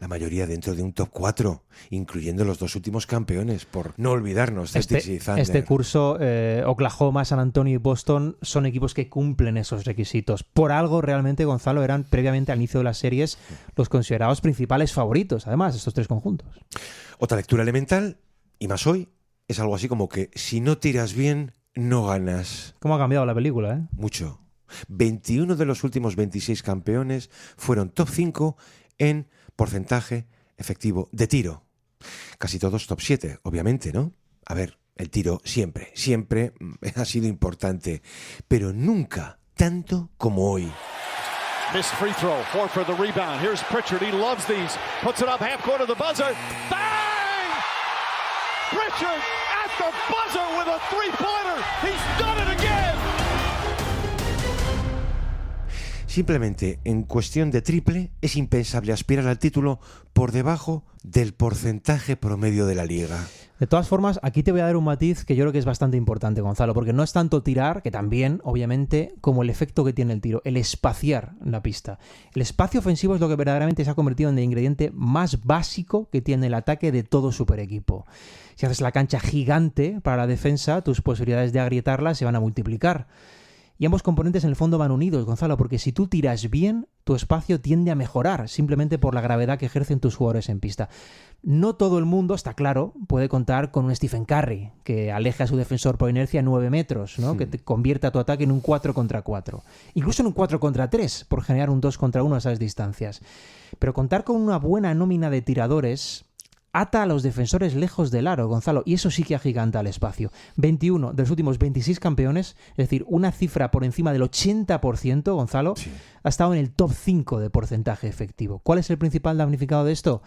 [SPEAKER 5] la mayoría dentro de un top 4, incluyendo los 2 últimos campeones, por no olvidarnos, Celtics y Thunder.
[SPEAKER 6] Este curso, Oklahoma, San Antonio y Boston son equipos que cumplen esos requisitos. Por algo realmente, Gonzalo, eran previamente al inicio de las series los considerados principales favoritos, además, estos 3 conjuntos.
[SPEAKER 5] Otra lectura elemental, y más hoy, es algo así como que si no tiras bien, no ganas.
[SPEAKER 6] ¿Cómo ha cambiado la película,
[SPEAKER 5] Mucho. 21 de los últimos 26 campeones fueron top 5 en porcentaje efectivo de tiro. Casi todos top 7, obviamente, ¿no? A ver, el tiro siempre ha sido importante, pero nunca tanto como hoy.
[SPEAKER 2] Missed free throw, Horford the rebound. Here's Pritchard, he loves these. Puts it up half court of the buzzer. Bang! Pritchard at the buzzer with a three-pointer. He's done it again.
[SPEAKER 5] Simplemente, en cuestión de triple, es impensable aspirar al título por debajo del porcentaje promedio de la liga.
[SPEAKER 6] De todas formas, aquí te voy a dar un matiz que yo creo que es bastante importante, Gonzalo, porque no es tanto tirar, que también, obviamente, como el efecto que tiene el tiro, el espaciar la pista. El espacio ofensivo es lo que verdaderamente se ha convertido en el ingrediente más básico que tiene el ataque de todo super equipo. Si haces la cancha gigante para la defensa, tus posibilidades de agrietarla se van a multiplicar. Y ambos componentes en el fondo van unidos, Gonzalo, porque si tú tiras bien, tu espacio tiende a mejorar, simplemente por la gravedad que ejercen tus jugadores en pista. No todo el mundo, está claro, puede contar con un Stephen Curry, que aleja a su defensor por inercia a 9 metros, ¿no? Que te convierta tu ataque en un 4 contra 4. Incluso en un 4 contra 3, por generar un 2 contra 1 a esas distancias. Pero contar con una buena nómina de tiradores ata a los defensores lejos del aro, Gonzalo, y eso sí que agiganta el espacio. 21 de los últimos 26 campeones, es decir, una cifra por encima del 80%, Gonzalo, sí, ha estado en el top 5 de porcentaje efectivo. ¿Cuál es el principal damnificado de esto?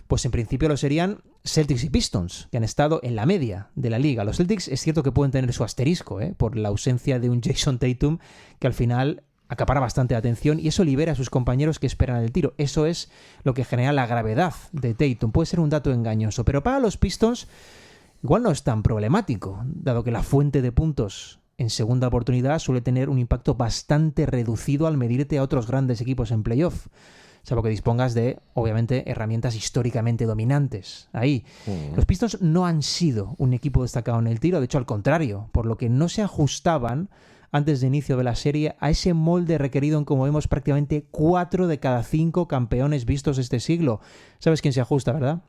[SPEAKER 6] Pues en principio lo serían Celtics y Pistons, que han estado en la media de la liga. Los Celtics es cierto que pueden tener su asterisco, por la ausencia de un Jason Tatum, que al final acapara bastante atención y eso libera a sus compañeros que esperan el tiro. Eso es lo que genera la gravedad de Tatum. Puede ser un dato engañoso, pero para los Pistons igual no es tan problemático, dado que la fuente de puntos en segunda oportunidad suele tener un impacto bastante reducido al medirte a otros grandes equipos en playoff, salvo que dispongas de, obviamente, herramientas históricamente dominantes. Ahí, los Pistons no han sido un equipo destacado en el tiro, de hecho al contrario, por lo que no se ajustaban antes de inicio de la serie a ese molde requerido en, como vemos, prácticamente 4 de cada 5 campeones vistos este siglo. ¿Sabes quién se ajusta, verdad?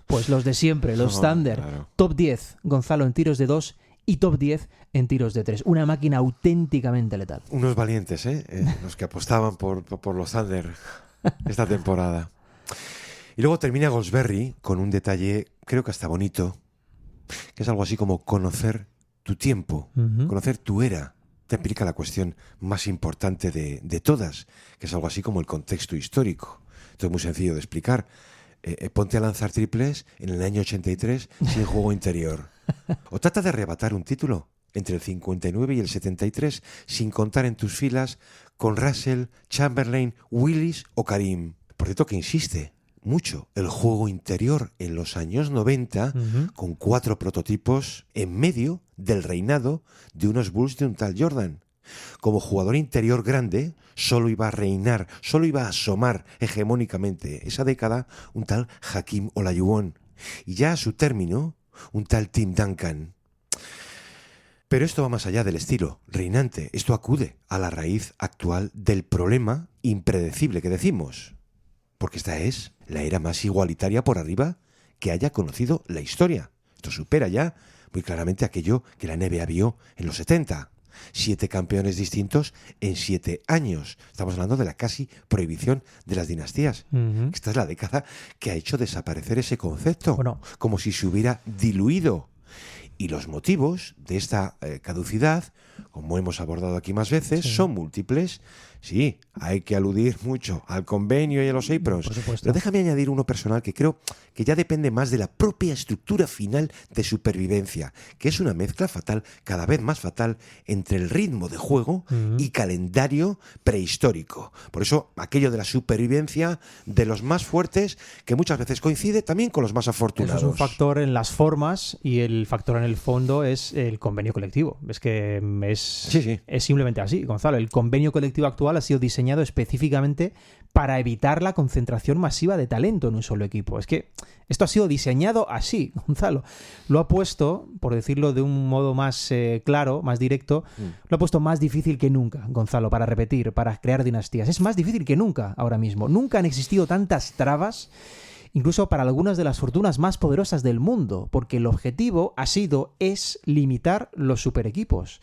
[SPEAKER 6] Pues los de siempre, los Thunder. Claro. Top 10, Gonzalo, en tiros de 2 y top 10 en tiros de 3. Una máquina auténticamente letal.
[SPEAKER 5] Unos valientes, los que apostaban por los Thunder esta temporada. Y luego termina Goldsberry con un detalle, creo que hasta bonito, que es algo así como conocer tu tiempo, conocer tu era. Te explica la cuestión más importante de todas, que es algo así como el contexto histórico. Esto es muy sencillo de explicar. Ponte a lanzar triples en el año 83 sin juego interior. O trata de arrebatar un título entre el 59 y el 73 sin contar en tus filas con Russell, Chamberlain, Willis o Karim. Por cierto que insiste mucho el juego interior en los años 90 con 4 prototipos en medio del reinado de unos Bulls de un tal Jordan. Como jugador interior grande, solo iba a reinar, solo iba a asomar hegemónicamente esa década un tal Hakeem Olajuwon. Y ya a su término, un tal Tim Duncan. Pero esto va más allá del estilo reinante. Esto acude a la raíz actual del problema impredecible que decimos. Porque esta es la era más igualitaria por arriba que haya conocido la historia. Esto supera ya muy claramente aquello que la NBA vio en los 70. 7 campeones distintos en 7 años. Estamos hablando de la casi prohibición de las dinastías. Esta es la década que ha hecho desaparecer ese concepto, como si se hubiera diluido. Y los motivos de esta caducidad, como hemos abordado aquí más veces, son múltiples. Sí, hay que aludir mucho al convenio y a los aprons. Por supuesto. Pero déjame añadir uno personal que creo que ya depende más de la propia estructura final de supervivencia, que es una mezcla fatal, cada vez más fatal, entre el ritmo de juego y calendario prehistórico. Por eso, aquello de la supervivencia de los más fuertes, que muchas veces coincide también con los más afortunados.
[SPEAKER 6] Eso es un factor en las formas y el factor en el fondo es el convenio colectivo. Es que es simplemente así, Gonzalo. El convenio colectivo actual ha sido diseñado específicamente para evitar la concentración masiva de talento en un solo equipo. Es que esto ha sido diseñado así, Gonzalo. Lo ha puesto, por decirlo de un modo más claro, más directo, lo ha puesto más difícil que nunca, Gonzalo, para repetir, para crear dinastías. Es más difícil que nunca ahora mismo. Nunca han existido tantas trabas, incluso para algunas de las fortunas más poderosas del mundo, porque el objetivo es limitar los super equipos.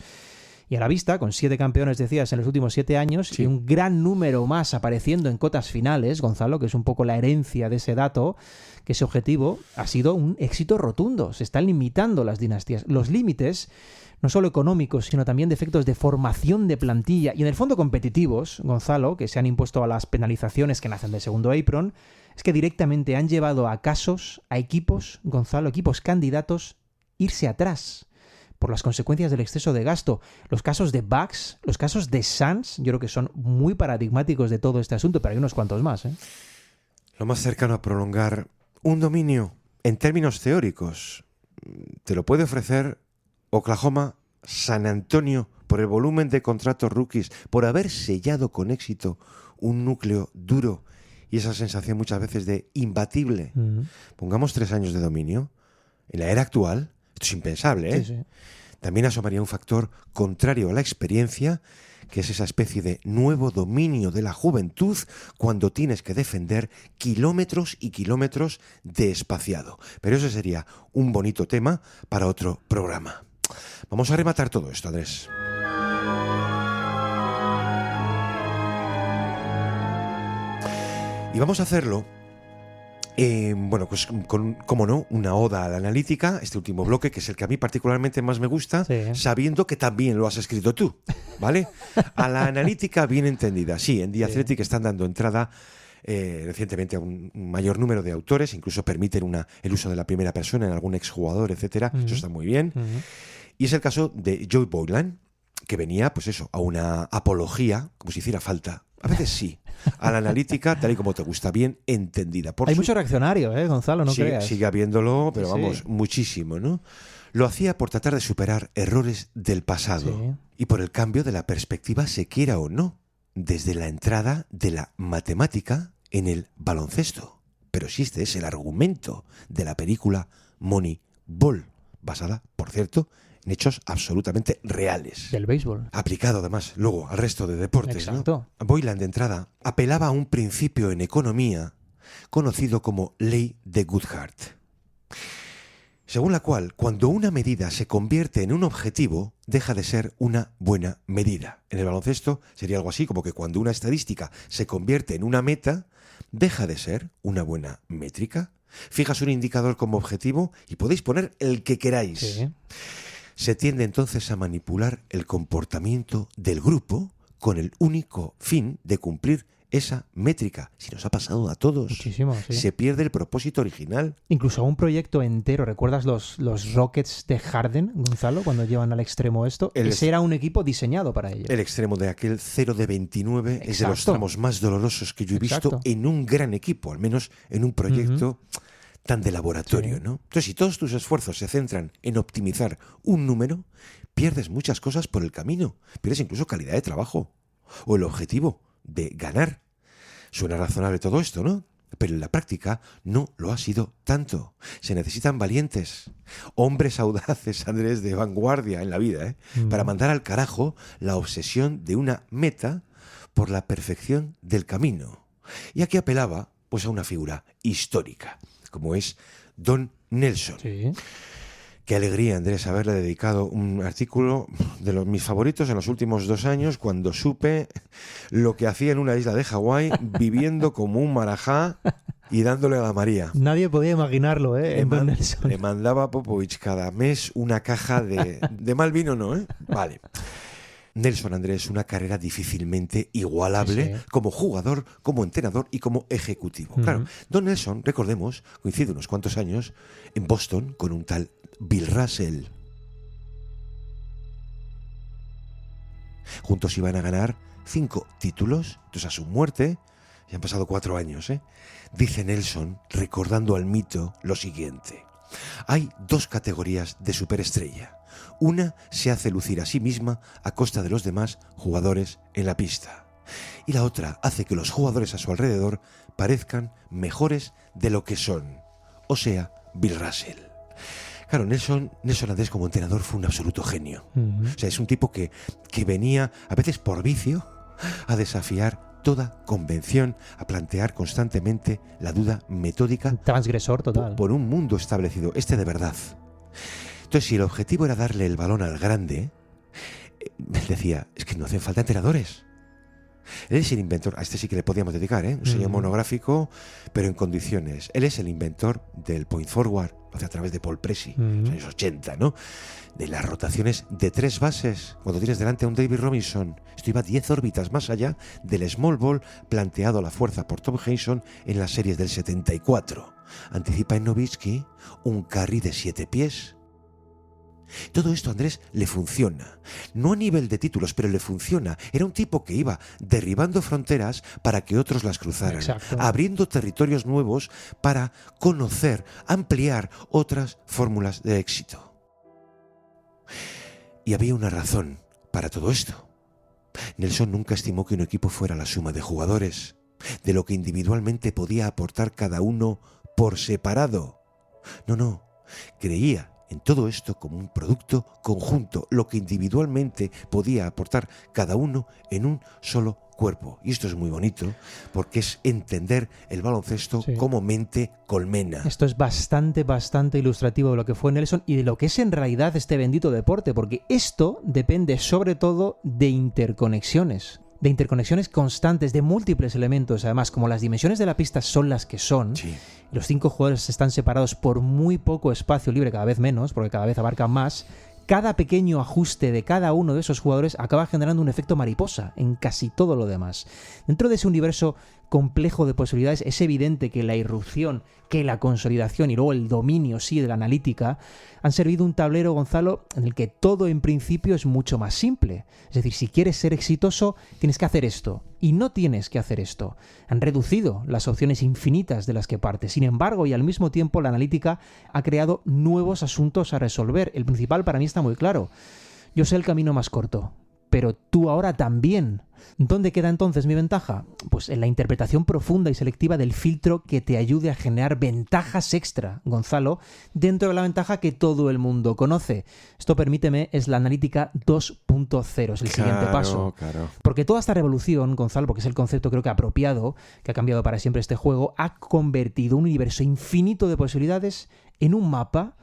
[SPEAKER 6] Y a la vista, con 7 campeones, decías, en los últimos 7 años,
[SPEAKER 5] Sí.
[SPEAKER 6] y un gran número más apareciendo en cotas finales, Gonzalo, que es un poco la herencia de ese dato, que ese objetivo ha sido un éxito rotundo. Se están limitando las dinastías. Los límites, no solo económicos, sino también de efectos de formación de plantilla y en el fondo competitivos, Gonzalo, que se han impuesto a las penalizaciones que nacen del segundo apron, es que directamente han llevado a casos, a equipos, Gonzalo, equipos candidatos, irse atrás por las consecuencias del exceso de gasto. Los casos de Bucks, los casos de Suns, yo creo que son muy paradigmáticos de todo este asunto, pero hay unos cuantos más, ¿eh?
[SPEAKER 5] Lo más cercano a prolongar un dominio en términos teóricos te lo puede ofrecer Oklahoma, San Antonio, por el volumen de contratos rookies, por haber sellado con éxito un núcleo duro y esa sensación muchas veces de imbatible. Pongamos 3 años de dominio. En la era actual, esto es impensable, ¿eh?
[SPEAKER 6] Sí, sí.
[SPEAKER 5] También asomaría un factor contrario a la experiencia, que es esa especie de nuevo dominio de la juventud cuando tienes que defender kilómetros y kilómetros de espaciado. Pero ese sería un bonito tema para otro programa. Vamos a rematar todo esto, Andrés. Y vamos a hacerlo, bueno, pues con, como no, una oda a la analítica, este último bloque, que es el que a mí particularmente más me gusta,
[SPEAKER 6] Sí.
[SPEAKER 5] sabiendo que también lo has escrito tú, ¿vale? A la analítica bien entendida. Sí, en The Athletic están dando entrada recientemente a un mayor número de autores, incluso permiten el uso de la primera persona en algún exjugador, etcétera. Eso está muy bien. Y es el caso de Joe Boylan, que venía, pues eso, a una apología, como si hiciera falta. A veces sí. A la analítica, tal y como te gusta, bien entendida.
[SPEAKER 6] Hay mucho reaccionario, Gonzalo, no creas.
[SPEAKER 5] Sigue habiéndolo, pero
[SPEAKER 6] Sí.
[SPEAKER 5] vamos, muchísimo, ¿no? Lo hacía por tratar de superar errores del pasado
[SPEAKER 6] Sí.
[SPEAKER 5] y por el cambio de la perspectiva, se quiera o no, desde la entrada de la matemática en el baloncesto. Pero existe, es el argumento de la película Moneyball, basada, por cierto, en hechos absolutamente reales.
[SPEAKER 6] Del béisbol.
[SPEAKER 5] Aplicado además luego al resto de deportes,
[SPEAKER 6] Exacto.
[SPEAKER 5] ¿no? Boylan, de entrada, apelaba a un principio en economía conocido como ley de Goodhart, según la cual, cuando una medida se convierte en un objetivo, deja de ser una buena medida. En el baloncesto sería algo así como que cuando una estadística se convierte en una meta, deja de ser una buena métrica. Fijas un indicador como objetivo y podéis poner el que queráis.
[SPEAKER 6] Sí.
[SPEAKER 5] Se tiende entonces a manipular el comportamiento del grupo con el único fin de cumplir esa métrica. Si nos ha pasado a todos,
[SPEAKER 6] Muchísimo, sí.
[SPEAKER 5] se pierde el propósito original.
[SPEAKER 6] Incluso un proyecto entero. ¿Recuerdas los Rockets de Harden, Gonzalo, cuando llevan al extremo esto? Ese era un equipo diseñado para ello.
[SPEAKER 5] El extremo de aquel 0 de 29 es de los
[SPEAKER 6] Exacto.
[SPEAKER 5] tramos más dolorosos que yo he visto
[SPEAKER 6] Exacto.
[SPEAKER 5] en un gran equipo, al menos en un proyecto tan de laboratorio,
[SPEAKER 6] Sí.
[SPEAKER 5] ¿no? Entonces, si todos tus esfuerzos se centran en optimizar un número, pierdes muchas cosas por el camino. Pierdes incluso calidad de trabajo o el objetivo de ganar. Suena razonable todo esto, ¿no? Pero en la práctica no lo ha sido tanto. Se necesitan valientes, hombres audaces, Andrés, de vanguardia en la vida, para mandar al carajo la obsesión de una meta por la perfección del camino. Y aquí apelaba pues a una figura histórica, como es Don Nelson.
[SPEAKER 6] Sí.
[SPEAKER 5] Qué alegría, Andrés, haberle dedicado un artículo de mis favoritos en los últimos 2 años, cuando supe lo que hacía en una isla de Hawái, viviendo como un marajá y dándole a la María.
[SPEAKER 6] Nadie podía imaginarlo, en Don Nelson.
[SPEAKER 5] Le mandaba a Popovich cada mes una caja de mal vino, ¿no? Vale. Nelson, Andrés, una carrera difícilmente igualable,
[SPEAKER 6] Sí.
[SPEAKER 5] como jugador, como entrenador y como ejecutivo. Claro, Don Nelson, recordemos, coincide unos cuantos años en Boston con un tal Bill Russell. Juntos iban a ganar 5 títulos, entonces a su muerte, ya han pasado 4 años, dice Nelson, recordando al mito, lo siguiente: hay 2 categorías de superestrella. Una se hace lucir a sí misma a costa de los demás jugadores en la pista. Y la otra hace que los jugadores a su alrededor parezcan mejores de lo que son. O sea, Bill Russell. Claro, Nelson Andrés como entrenador fue un absoluto genio. O sea, es un tipo que venía, a veces por vicio, a desafiar toda convención, a plantear constantemente la duda metódica
[SPEAKER 6] Transgresor total.
[SPEAKER 5] por un mundo establecido, de verdad. Entonces, si el objetivo era darle el balón al grande, Él decía, es que no hacen falta entrenadores. Él es el inventor, a este sí que le podíamos dedicar, un sello monográfico, pero en condiciones. Él es el inventor del point forward, lo hace a través de Paul Pressey, en los años 80, ¿no? De las rotaciones de 3 bases, cuando tienes delante a un David Robinson. Esto iba 10 órbitas más allá del small ball planteado a la fuerza por Tom Henson en las series del 74. Anticipa en Nowitzki un carry de 7 pies. Todo esto a Andrés le funciona. No a nivel de títulos, pero le funciona. Era un tipo que iba derribando fronteras para que otros las cruzaran.
[SPEAKER 6] Exacto.
[SPEAKER 5] Abriendo territorios nuevos para conocer, ampliar otras fórmulas de éxito. Y había una razón para todo esto. Nelson nunca estimó que un equipo fuera la suma de jugadores, de lo que individualmente podía aportar cada uno por separado. No. Creía en todo esto como un producto conjunto, lo que individualmente podía aportar cada uno en un solo cuerpo. Y esto es muy bonito porque es entender el baloncesto como mente colmena.
[SPEAKER 6] Esto es bastante ilustrativo de lo que fue Nelson y de lo que es en realidad este bendito deporte, porque esto depende sobre todo de interconexiones constantes, de múltiples elementos. Además, como las dimensiones de la pista son las que son, los 5 jugadores están separados por muy poco espacio libre, cada vez menos, porque cada vez abarcan más. Cada pequeño ajuste de cada uno de esos jugadores acaba generando un efecto mariposa en casi todo lo demás. Dentro de ese universo complejo de posibilidades es evidente que la irrupción, que la consolidación y luego el dominio de la analítica han servido un tablero, Gonzalo, en el que todo en principio es mucho más simple. Es decir, si quieres ser exitoso, tienes que hacer esto y no tienes que hacer esto. Han reducido las opciones infinitas de las que parte. Sin embargo, y al mismo tiempo, la analítica ha creado nuevos asuntos a resolver. El principal para mí está muy claro. Yo sé el camino más corto, pero tú ahora también. ¿Dónde queda entonces mi ventaja? Pues en la interpretación profunda y selectiva del filtro que te ayude a generar ventajas extra, Gonzalo, dentro de la ventaja que todo el mundo conoce. Esto, permíteme, es la analítica 2.0, es el siguiente paso.
[SPEAKER 5] Claro.
[SPEAKER 6] Porque toda esta revolución, Gonzalo, porque es el concepto creo que apropiado, que ha cambiado para siempre este juego, ha convertido un universo infinito de posibilidades en un mapa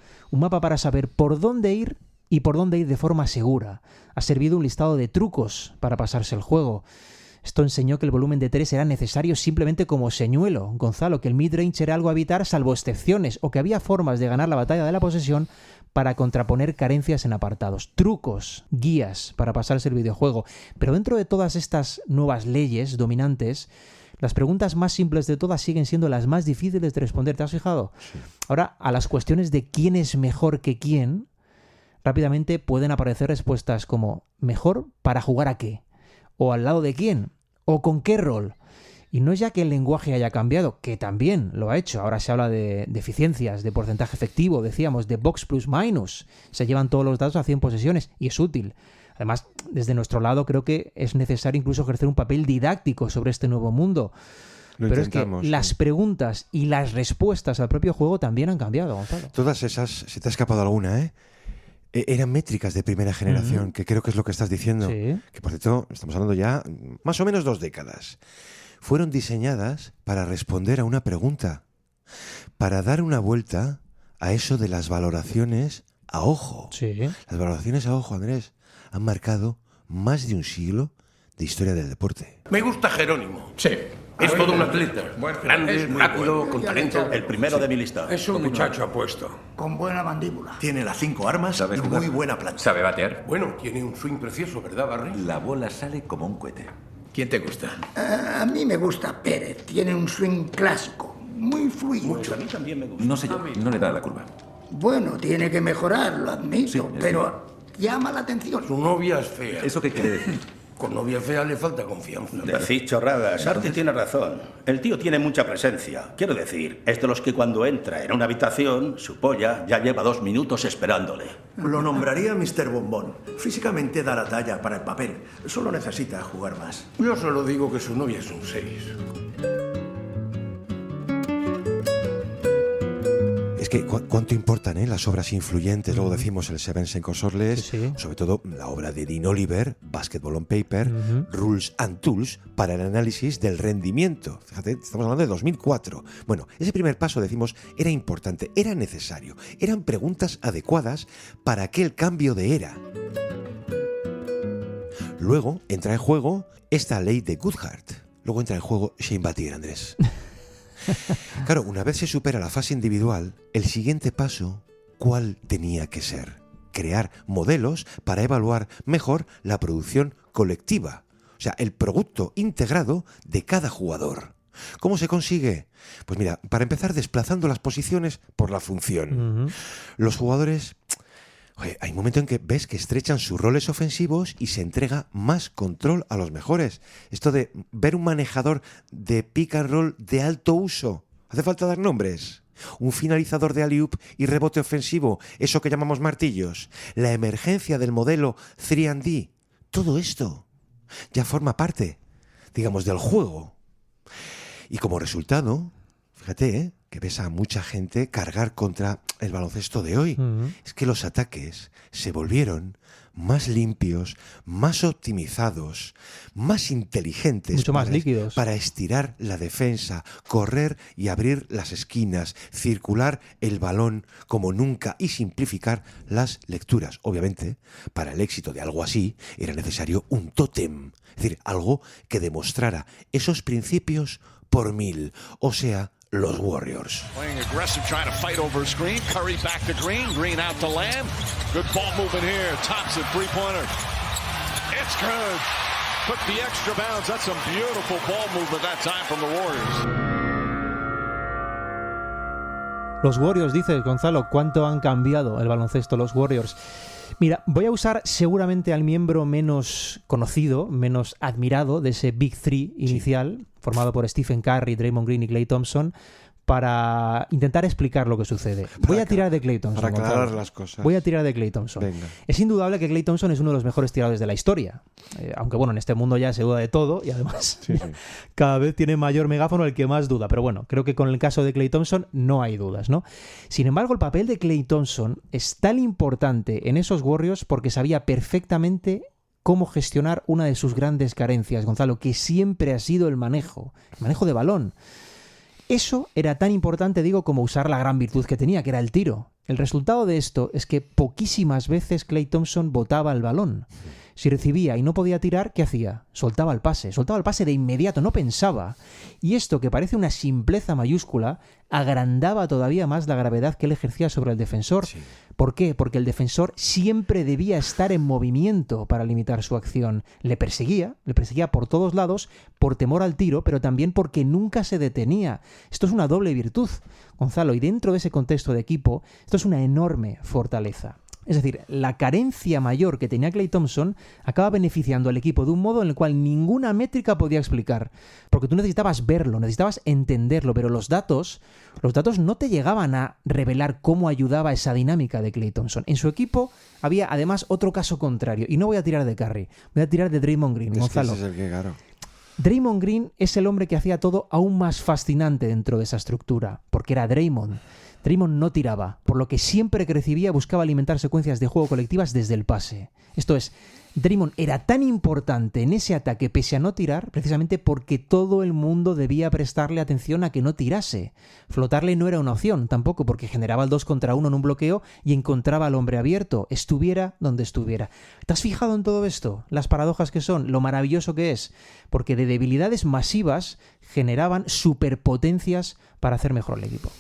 [SPEAKER 6] para saber por dónde ir y por dónde ir de forma segura. Ha servido un listado de trucos para pasarse el juego. Esto enseñó que el volumen de 3 era necesario simplemente como señuelo, Gonzalo, que el midrange era algo a evitar salvo excepciones, o que había formas de ganar la batalla de la posesión para contraponer carencias en apartados. Trucos, guías para pasarse el videojuego. Pero dentro de todas estas nuevas leyes dominantes, las preguntas más simples de todas siguen siendo las más difíciles de responder. ¿Te has fijado?
[SPEAKER 5] Sí.
[SPEAKER 6] Ahora, a las cuestiones de quién es mejor que quién, rápidamente pueden aparecer respuestas como ¿mejor para jugar a qué? ¿O al lado de quién? ¿O con qué rol? Y no es ya que el lenguaje haya cambiado, que también lo ha hecho. Ahora se habla de eficiencias, de porcentaje efectivo, decíamos, de box plus minus. Se llevan todos los datos a 100 posesiones y es útil. Además, desde nuestro lado creo que es necesario incluso ejercer un papel didáctico sobre este nuevo mundo. Pero es que las preguntas y las respuestas al propio juego también han cambiado, Gonzalo.
[SPEAKER 5] Todas esas, se te ha escapado alguna, ¿eh? Eran métricas de primera generación, que creo que es lo que estás diciendo.
[SPEAKER 6] Sí.
[SPEAKER 5] Que por cierto, estamos hablando ya más o menos 2 décadas. Fueron diseñadas para responder a una pregunta, para dar una vuelta a eso de las valoraciones a ojo.
[SPEAKER 6] Sí.
[SPEAKER 5] Las valoraciones a ojo, Andrés, han marcado más de un siglo de historia del deporte.
[SPEAKER 7] Me gusta Jerónimo.
[SPEAKER 8] Sí.
[SPEAKER 7] Es todo un atleta. Grande,
[SPEAKER 8] es muy
[SPEAKER 7] rápido,
[SPEAKER 8] bueno.
[SPEAKER 7] con talento.
[SPEAKER 9] El primero de mi lista.
[SPEAKER 8] Es un muchacho apuesto.
[SPEAKER 2] Con buena mandíbula.
[SPEAKER 9] Tiene las 5 armas
[SPEAKER 8] ¿Sabe
[SPEAKER 9] y
[SPEAKER 8] jugar?
[SPEAKER 9] muy buena planta.
[SPEAKER 8] ¿Sabe batear?
[SPEAKER 7] Bueno, tiene un swing precioso, ¿verdad, Barry?
[SPEAKER 9] La bola sale como un cohete.
[SPEAKER 8] ¿Quién te gusta?
[SPEAKER 2] A mí me gusta Pérez. Tiene un swing clásico. Muy fluido.
[SPEAKER 9] Mucho. A mí también me gusta. No sé yo, no le da la curva.
[SPEAKER 2] Bueno, tiene que mejorar, lo admito.
[SPEAKER 9] Sí,
[SPEAKER 2] pero llama la atención.
[SPEAKER 7] Su novia es fea.
[SPEAKER 9] ¿Eso qué quiere decir?
[SPEAKER 7] Con novia fea le falta confianza.
[SPEAKER 10] Decid chorradas, Arti tiene razón. El tío tiene mucha presencia. Quiero decir, es de los que cuando entra en una habitación, su polla ya lleva 2 minutos esperándole.
[SPEAKER 9] Lo nombraría Mr. Bombón. Físicamente da la talla para el papel. Solo necesita jugar más.
[SPEAKER 7] Yo solo digo que su novia es un 6.
[SPEAKER 5] Es que cuánto importan las obras influyentes, luego decimos el Seven Senkosorles,
[SPEAKER 6] Sí.
[SPEAKER 5] sobre todo la obra de Dean Oliver, Basketball on Paper, Rules and Tools, para el análisis del rendimiento. Fíjate, estamos hablando de 2004. Bueno, ese primer paso, decimos, era importante, era necesario, eran preguntas adecuadas para aquel cambio de era. Luego entra en juego esta ley de Goodhart. Luego entra en juego Shane Battier, Andrés. Claro, una vez se supera la fase individual, el siguiente paso, ¿cuál tenía que ser? Crear modelos para evaluar mejor la producción colectiva. O sea, el producto integrado de cada jugador. ¿Cómo se consigue? Pues mira, para empezar desplazando las posiciones por la función. Los jugadores... Oye, hay un momento en que ves que estrechan sus roles ofensivos y se entrega más control a los mejores. Esto de ver un manejador de pick and roll de alto uso. ¿Hace falta dar nombres? Un finalizador de alley-oop y rebote ofensivo, eso que llamamos martillos. La emergencia del modelo 3&D. Todo esto ya forma parte, digamos, del juego. Y como resultado, fíjate, que ves a mucha gente cargar contra el baloncesto de hoy. Es que los ataques se volvieron más limpios, más optimizados, más inteligentes.
[SPEAKER 6] Mucho más líquidos.
[SPEAKER 5] Para estirar la defensa, correr y abrir las esquinas, circular el balón como nunca y simplificar las lecturas. Obviamente, para el éxito de algo así, era necesario un tótem. Es decir, algo que demostrara esos principios por 1000. O sea, los Warriors.
[SPEAKER 2] Playing aggressive, trying to fight over a screen. Curry back to Green. Green out to Lamb. Good ball movement here. Thompson, three-pointer. It's good. Took the extra bounce. That's some beautiful ball movement that time from the Warriors.
[SPEAKER 6] Los Warriors, dice Gonzalo, ¿cuánto han cambiado el baloncesto los Warriors? Mira, voy a usar seguramente al miembro menos conocido, menos admirado de ese Big Three inicial, formado por Stephen Curry, Draymond Green y Klay Thompson, para intentar explicar lo que sucede. Voy a tirar de Klay Thompson.
[SPEAKER 5] Para aclarar
[SPEAKER 6] Gonzalo.
[SPEAKER 5] las cosas.
[SPEAKER 6] Voy a tirar de Klay Thompson.
[SPEAKER 5] Venga.
[SPEAKER 6] Es indudable que Klay Thompson es uno de los mejores tiradores de la historia. Aunque bueno, en este mundo ya se duda de todo y además cada vez tiene mayor megáfono el que más duda. Pero bueno, creo que con el caso de Klay Thompson no hay dudas, ¿no? Sin embargo, el papel de Klay Thompson es tan importante en esos Warriors porque sabía perfectamente cómo gestionar una de sus grandes carencias, Gonzalo, que siempre ha sido el manejo de balón. Eso era tan importante, digo, como usar la gran virtud que tenía, que era el tiro. El resultado de esto es que poquísimas veces Klay Thompson botaba el balón. Si recibía y no podía tirar, ¿qué hacía? Soltaba el pase de inmediato, no pensaba. Y esto, que parece una simpleza mayúscula, agrandaba todavía más la gravedad que él ejercía sobre el defensor. Sí. ¿Por qué? Porque el defensor siempre debía estar en movimiento para limitar su acción. Le perseguía por todos lados, por temor al tiro, pero también porque nunca se detenía. Esto es una doble virtud, Gonzalo, y dentro de ese contexto de equipo, esto es una enorme fortaleza. Es decir, la carencia mayor que tenía Klay Thompson acaba beneficiando al equipo de un modo en el cual ninguna métrica podía explicar. Porque tú necesitabas verlo, necesitabas entenderlo, pero los datos no te llegaban a revelar cómo ayudaba esa dinámica de Klay Thompson. En su equipo había además otro caso contrario. Y no voy a tirar de Curry, voy a tirar de Draymond Green, Gonzalo.
[SPEAKER 5] Ese es el que, claro.
[SPEAKER 6] Draymond Green es el hombre que hacía todo aún más fascinante dentro de esa estructura, porque era Draymond. Draymond no tiraba, por lo que siempre que recibía buscaba alimentar secuencias de juego colectivas desde el pase. Esto es, Draymond era tan importante en ese ataque pese a no tirar, precisamente porque todo el mundo debía prestarle atención a que no tirase. Flotarle no era una opción, tampoco, porque generaba el 2 contra 1 en un bloqueo y encontraba al hombre abierto, estuviera donde estuviera. ¿Te has fijado en todo esto? Las paradojas que son, lo maravilloso que es, porque de debilidades masivas generaban superpotencias para hacer mejor el equipo.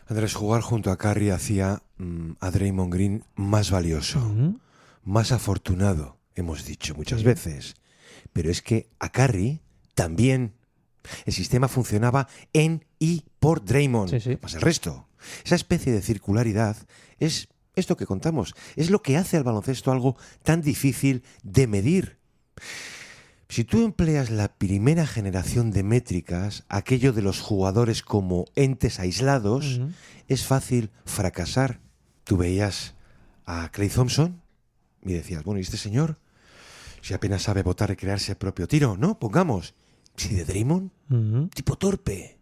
[SPEAKER 5] Andrés, jugar junto a Curry hacía a Draymond Green más valioso, más afortunado, hemos dicho muchas veces. Pero es que a Curry también el sistema funcionaba en y por Draymond, más el resto. Esa especie de circularidad es esto que contamos, es lo que hace al baloncesto algo tan difícil de medir. Si tú empleas la primera generación de métricas, aquello de los jugadores como entes aislados, es fácil fracasar. Tú veías a Klay Thompson y decías, bueno, ¿y este señor? Si apenas sabe botar y crearse el propio tiro, ¿no? Pongamos. Si de Draymond, tipo torpe.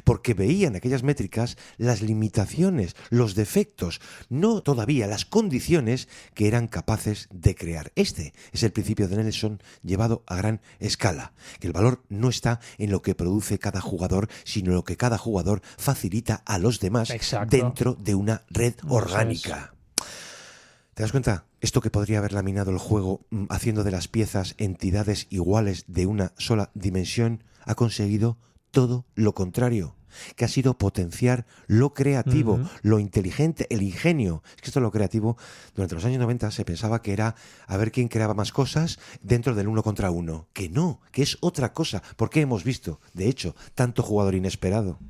[SPEAKER 5] Porque veían aquellas métricas las limitaciones, los defectos, no todavía las condiciones que eran capaces de crear. Este es el principio de Nelson llevado a gran escala, que el valor no está en lo que produce cada jugador, sino en lo que cada jugador facilita a los demás dentro de una red orgánica. ¿Te das cuenta? Esto que podría haber laminado el juego haciendo de las piezas entidades iguales de una sola dimensión ha conseguido todo lo contrario, que ha sido potenciar lo creativo, lo inteligente, el ingenio. Es que esto es lo creativo. Durante los años 90 se pensaba que era a ver quién creaba más cosas dentro del 1 contra 1. Que no, que es otra cosa. Porque hemos visto, de hecho, tanto jugador inesperado.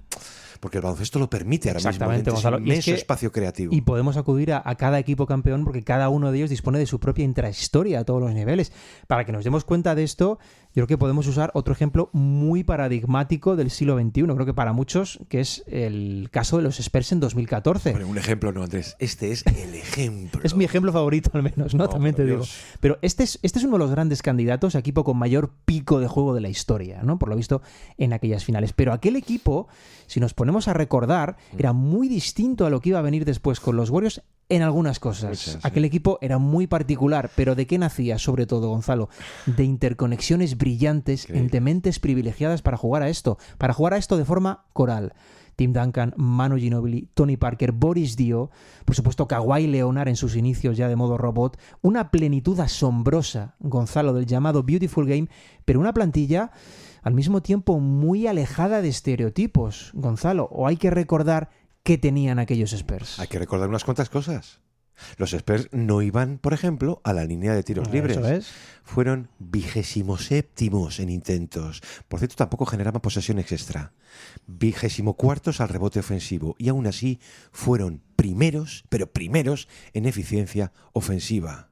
[SPEAKER 5] Porque el baloncesto lo permite ahora mismo,
[SPEAKER 6] Gonzalo.
[SPEAKER 5] inmenso espacio creativo.
[SPEAKER 6] Y podemos acudir a cada equipo campeón porque cada uno de ellos dispone de su propia intrahistoria a todos los niveles. Para que nos demos cuenta de esto, yo creo que podemos usar otro ejemplo muy paradigmático del siglo XXI. Creo que para muchos, que es el caso de los Spurs en 2014.
[SPEAKER 5] Bueno, un ejemplo no, Andrés. Este es el ejemplo.
[SPEAKER 6] Es mi ejemplo favorito, al menos, ¿no? También te digo. Pero este es uno de los grandes candidatos a equipo con mayor pico de juego de la historia, ¿no? Por lo visto, en aquellas finales. Pero aquel equipo, si nos ponemos a recordar, era muy distinto a lo que iba a venir después con los Warriors en algunas cosas. Aquel equipo era muy particular, pero ¿de qué nacía sobre todo, Gonzalo? De interconexiones brillantes entre mentes privilegiadas para jugar a esto de forma coral. Tim Duncan, Manu Ginobili, Tony Parker, Boris Dio, por supuesto Kawhi Leonard en sus inicios ya de modo robot, una plenitud asombrosa, Gonzalo, del llamado Beautiful Game, pero una plantilla al mismo tiempo muy alejada de estereotipos, Gonzalo. ¿O hay que recordar qué tenían aquellos Spurs?
[SPEAKER 5] Hay que recordar unas cuantas cosas. Los Spurs no iban, por ejemplo, a la línea de tiros libres.
[SPEAKER 6] Eso es.
[SPEAKER 5] Fueron 27º en intentos. Por cierto, tampoco generaban posesiones extra. 24º al rebote ofensivo. Y aún así fueron primeros, pero primeros en eficiencia ofensiva.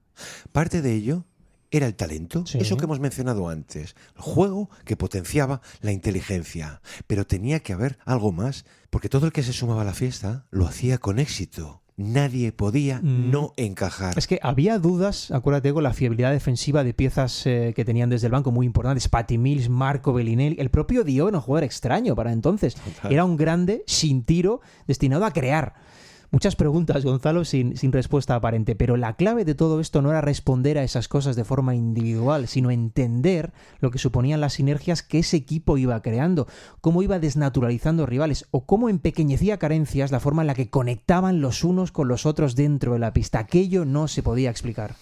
[SPEAKER 5] Parte de ello era el talento, eso que hemos mencionado antes, el juego que potenciaba la inteligencia. Pero tenía que haber algo más, porque todo el que se sumaba a la fiesta lo hacía con éxito. Nadie podía no encajar.
[SPEAKER 6] Es que había dudas, acuérdate, con la fiabilidad defensiva de piezas que tenían desde el banco muy importantes. Patty Mills, Marco Bellinelli, el propio Dio, un jugador extraño para entonces. Total. Era un grande sin tiro, destinado a crear. Muchas preguntas, Gonzalo, sin respuesta aparente, pero la clave de todo esto no era responder a esas cosas de forma individual, sino entender lo que suponían las sinergias que ese equipo iba creando, cómo iba desnaturalizando rivales o cómo empequeñecía carencias la forma en la que conectaban los unos con los otros dentro de la pista. Aquello no se podía explicar.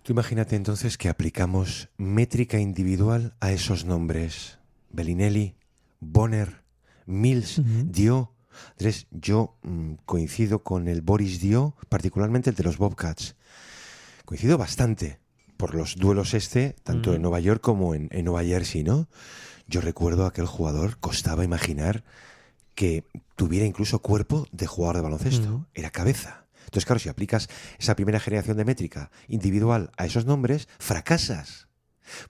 [SPEAKER 5] Tú imagínate entonces que aplicamos métrica individual a esos nombres. Bellinelli, Bonner, Mills, Dio. Andrés, yo coincido con el Boris Dio, particularmente el de los Bobcats. Coincido bastante por los duelos tanto en Nueva York como en Nueva Jersey, ¿no? Yo recuerdo a aquel jugador, costaba imaginar que tuviera incluso cuerpo de jugador de baloncesto. Era cabeza. Entonces, claro, si aplicas esa primera generación de métrica individual a esos nombres, fracasas.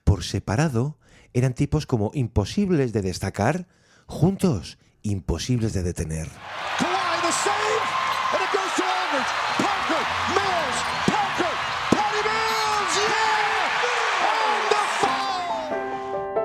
[SPEAKER 5] Por separado, eran tipos como imposibles de destacar, juntos imposibles de detener.
[SPEAKER 2] Kawhi the save, and it goes to Aldridge. Parker, Mills, Parker, Patty Mills, yeah! And the
[SPEAKER 5] foul!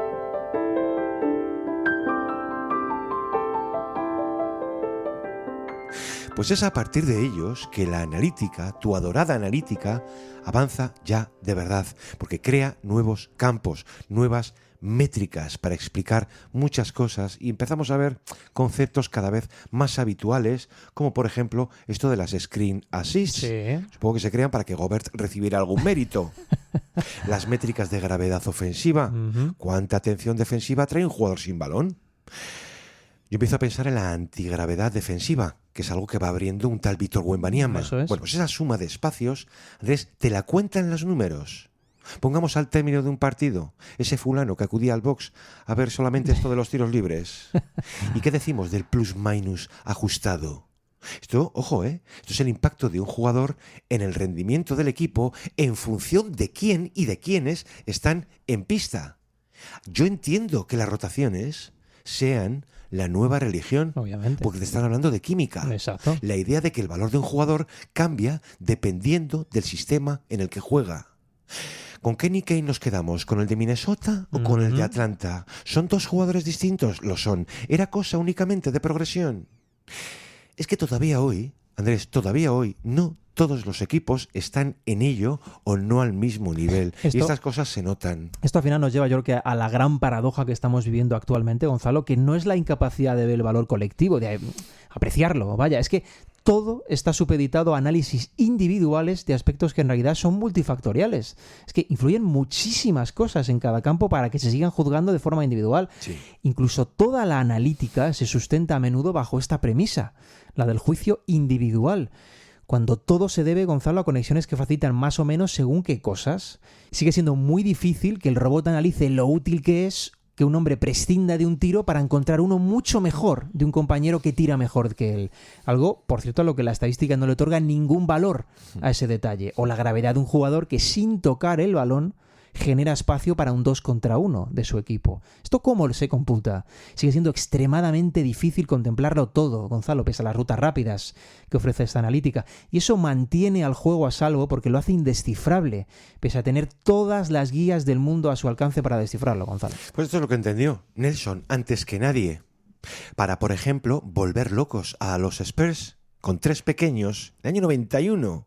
[SPEAKER 5] Pues es a partir de ellos que la analítica, tu adorada analítica, avanza ya de verdad, porque crea nuevos campos, nuevas métricas para explicar muchas cosas y empezamos a ver conceptos cada vez más habituales, como por ejemplo esto de las screen assists.
[SPEAKER 6] Sí.
[SPEAKER 5] Supongo que se crean para que Gobert recibiera algún mérito. Las métricas de gravedad ofensiva. ¿Cuánta atención defensiva trae un jugador sin balón? Yo empiezo a pensar en la antigravedad defensiva, que es algo que va abriendo un tal Víctor Wembanyama.
[SPEAKER 6] Eso es.
[SPEAKER 5] Bueno, pues esa suma de espacios, Andrés, te la cuentan los números. Pongamos al término de un partido ese fulano que acudía al box a ver solamente esto de los tiros libres. ¿Y qué decimos del plus-minus ajustado? Esto, ojo, esto es el impacto de un jugador en el rendimiento del equipo en función de quién y de quiénes están en pista. Yo entiendo que las rotaciones sean la nueva religión,
[SPEAKER 6] obviamente,
[SPEAKER 5] porque te están hablando de química.
[SPEAKER 6] Exacto.
[SPEAKER 5] La idea de que el valor de un jugador cambia dependiendo del sistema en el que juega. ¿Con qué Nikkei nos quedamos? ¿Con el de Minnesota o con el de Atlanta? ¿Son dos jugadores distintos? Lo son. ¿Era cosa únicamente de progresión? Es que todavía hoy, Andrés, no todos los equipos están en ello o no al mismo nivel. Y estas cosas se notan.
[SPEAKER 6] Esto al final nos lleva, yo creo, que a la gran paradoja que estamos viviendo actualmente, Gonzalo, que no es la incapacidad de ver el valor colectivo, de apreciarlo. Vaya, es que todo está supeditado a análisis individuales de aspectos que en realidad son multifactoriales. Es que influyen muchísimas cosas en cada campo para que se sigan juzgando de forma individual.
[SPEAKER 5] Sí.
[SPEAKER 6] Incluso toda la analítica se sustenta a menudo bajo esta premisa, la del juicio individual. Cuando todo se debe, Gonzalo, a conexiones que facilitan más o menos según qué cosas. Sigue siendo muy difícil que el robot analice lo útil que es que un hombre prescinda de un tiro para encontrar uno mucho mejor de un compañero que tira mejor que él. Algo, por cierto, a lo que la estadística no le otorga ningún valor a ese detalle. O la gravedad de un jugador que sin tocar el balón genera espacio para un 2 contra 1 de su equipo. ¿Esto cómo se computa? Sigue siendo extremadamente difícil contemplarlo todo, Gonzalo, pese a las rutas rápidas que ofrece esta analítica. Y eso mantiene al juego a salvo porque lo hace indescifrable, pese a tener todas las guías del mundo a su alcance para descifrarlo, Gonzalo.
[SPEAKER 5] Pues esto es lo que entendió Nelson antes que nadie. Para, por ejemplo, volver locos a los Spurs con 3 pequeños del año 91.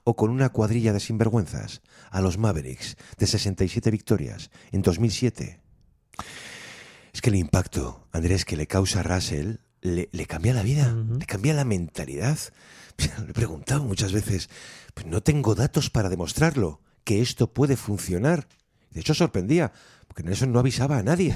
[SPEAKER 5] O con una cuadrilla de sinvergüenzas a los Mavericks de 67 victorias en 2007. Es que el impacto, Andrés, que le causa a Russell le cambia la vida, le cambia la mentalidad. Le he preguntado muchas veces, pues no tengo datos para demostrarlo, que esto puede funcionar. De hecho sorprendía, porque Nelson no avisaba a nadie.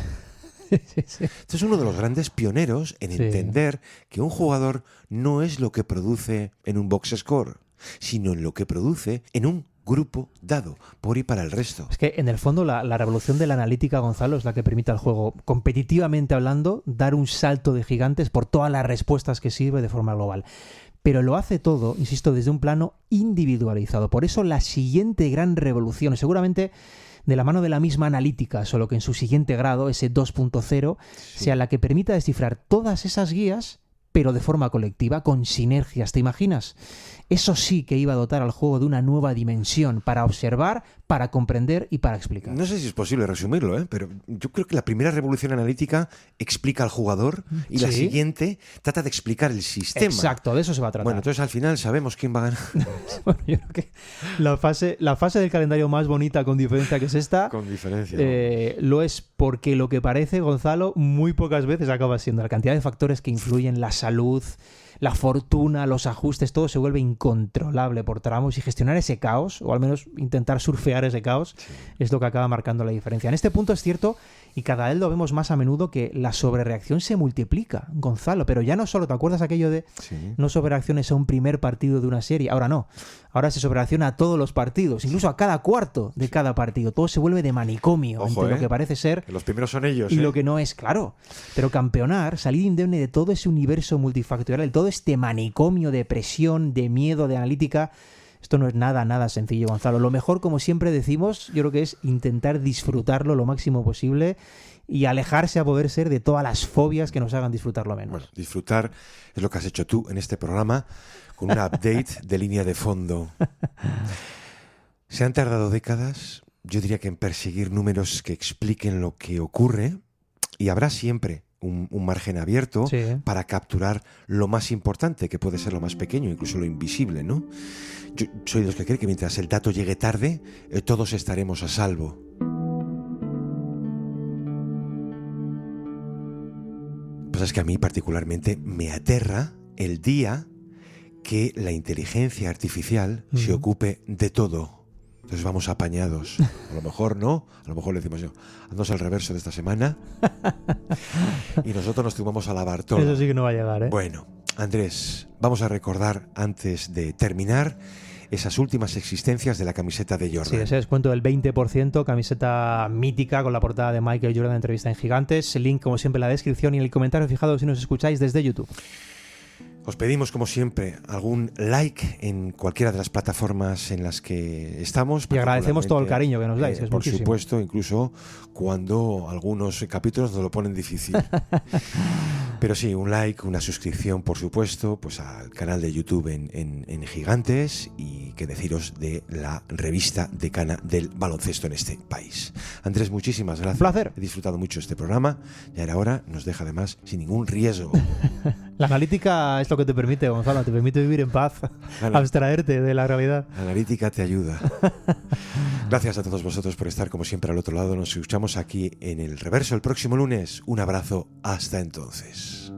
[SPEAKER 5] Este es uno de los grandes pioneros en entender que un jugador no es lo que produce en un box score, sino en lo que produce en un grupo dado, por y para el resto.
[SPEAKER 6] Es que en el fondo la revolución de la analítica, Gonzalo, es la que permite al juego, competitivamente hablando, dar un salto de gigantes por todas las respuestas que sirve de forma global. Pero lo hace todo, insisto, desde un plano individualizado. Por eso la siguiente gran revolución, seguramente de la mano de la misma analítica, solo que en su siguiente grado, ese 2.0, sea la que permita descifrar todas esas guías, pero de forma colectiva, con sinergias, ¿te imaginas? Eso sí que iba a dotar al juego de una nueva dimensión para observar, para comprender y para explicar.
[SPEAKER 5] No sé si es posible resumirlo, pero yo creo que la primera revolución analítica explica al jugador y la siguiente trata de explicar el sistema.
[SPEAKER 6] Exacto, de eso se va a tratar.
[SPEAKER 5] Bueno, entonces al final sabemos quién va a ganar.
[SPEAKER 6] Bueno, yo creo que la fase del calendario más bonita con diferencia que es esta,
[SPEAKER 5] con diferencia,
[SPEAKER 6] lo es porque lo que parece, Gonzalo, muy pocas veces acaba siendo la cantidad de factores que influyen, la salud, la fortuna, los ajustes, todo se vuelve incontrolable por tramos y gestionar ese caos, o al menos intentar surfear ese caos, es lo que acaba marcando la diferencia. En este punto es cierto, y cada vez lo vemos más a menudo, que la sobrereacción se multiplica, Gonzalo, pero ya no solo, ¿te acuerdas aquello de no sobrereacciones a un primer partido de una serie? Ahora no, ahora se sobrereacciona a todos los partidos, incluso a cada cuarto de cada partido. Todo se vuelve de manicomio, entre lo que parece ser
[SPEAKER 5] que los primeros son ellos,
[SPEAKER 6] y lo que no es, claro. Pero campeonar, salir indemne de todo ese universo multifactorial, de todo este manicomio de presión, de miedo, de analítica, esto no es nada sencillo, Gonzalo. Lo mejor, como siempre decimos, yo creo que es intentar disfrutarlo lo máximo posible y alejarse a poder ser de todas las fobias que nos hagan disfrutarlo menos.
[SPEAKER 5] Bueno, disfrutar es lo que has hecho tú en este programa con un update de línea de fondo. Se han tardado décadas, yo diría que en perseguir números que expliquen lo que ocurre, y habrá siempre un margen abierto para capturar lo más importante, que puede ser lo más pequeño, incluso lo invisible, ¿no? Yo soy de los que cree que mientras el dato llegue tarde, todos estaremos a salvo. Pues es que a mí particularmente me aterra el día que la inteligencia artificial se ocupe de todo. Entonces vamos apañados. A lo mejor no, a lo mejor le decimos yo, haznos el reverso de esta semana y nosotros nos tumbamos a lavar todo.
[SPEAKER 6] Eso sí que no va a llegar, ¿eh?
[SPEAKER 5] Bueno, Andrés, vamos a recordar antes de terminar esas últimas existencias de la camiseta de Jordan.
[SPEAKER 6] Sí, ese descuento del 20%, camiseta mítica con la portada de Michael Jordan, entrevista en Gigantes. El link, como siempre, en la descripción y en el comentario fijado si nos escucháis desde YouTube.
[SPEAKER 5] Os pedimos, como siempre, algún like en cualquiera de las plataformas en las que estamos.
[SPEAKER 6] Y agradecemos todo el cariño que nos dais, es
[SPEAKER 5] por
[SPEAKER 6] muchísimo.
[SPEAKER 5] supuesto, incluso cuando algunos capítulos nos lo ponen difícil. Pero sí, un like, una suscripción, por supuesto, pues al canal de YouTube en Gigantes, y que deciros de la revista decana del baloncesto en este país. Andrés, muchísimas gracias.
[SPEAKER 6] Un placer.
[SPEAKER 5] He disfrutado mucho este programa y ahora nos deja además sin ningún riesgo.
[SPEAKER 6] La analítica es lo que te permite, Gonzalo, te permite vivir en paz, abstraerte de la realidad.
[SPEAKER 5] La analítica te ayuda. Gracias a todos vosotros por estar como siempre al otro lado. Nos escuchamos aquí en el reverso el próximo lunes. Un abrazo, hasta entonces.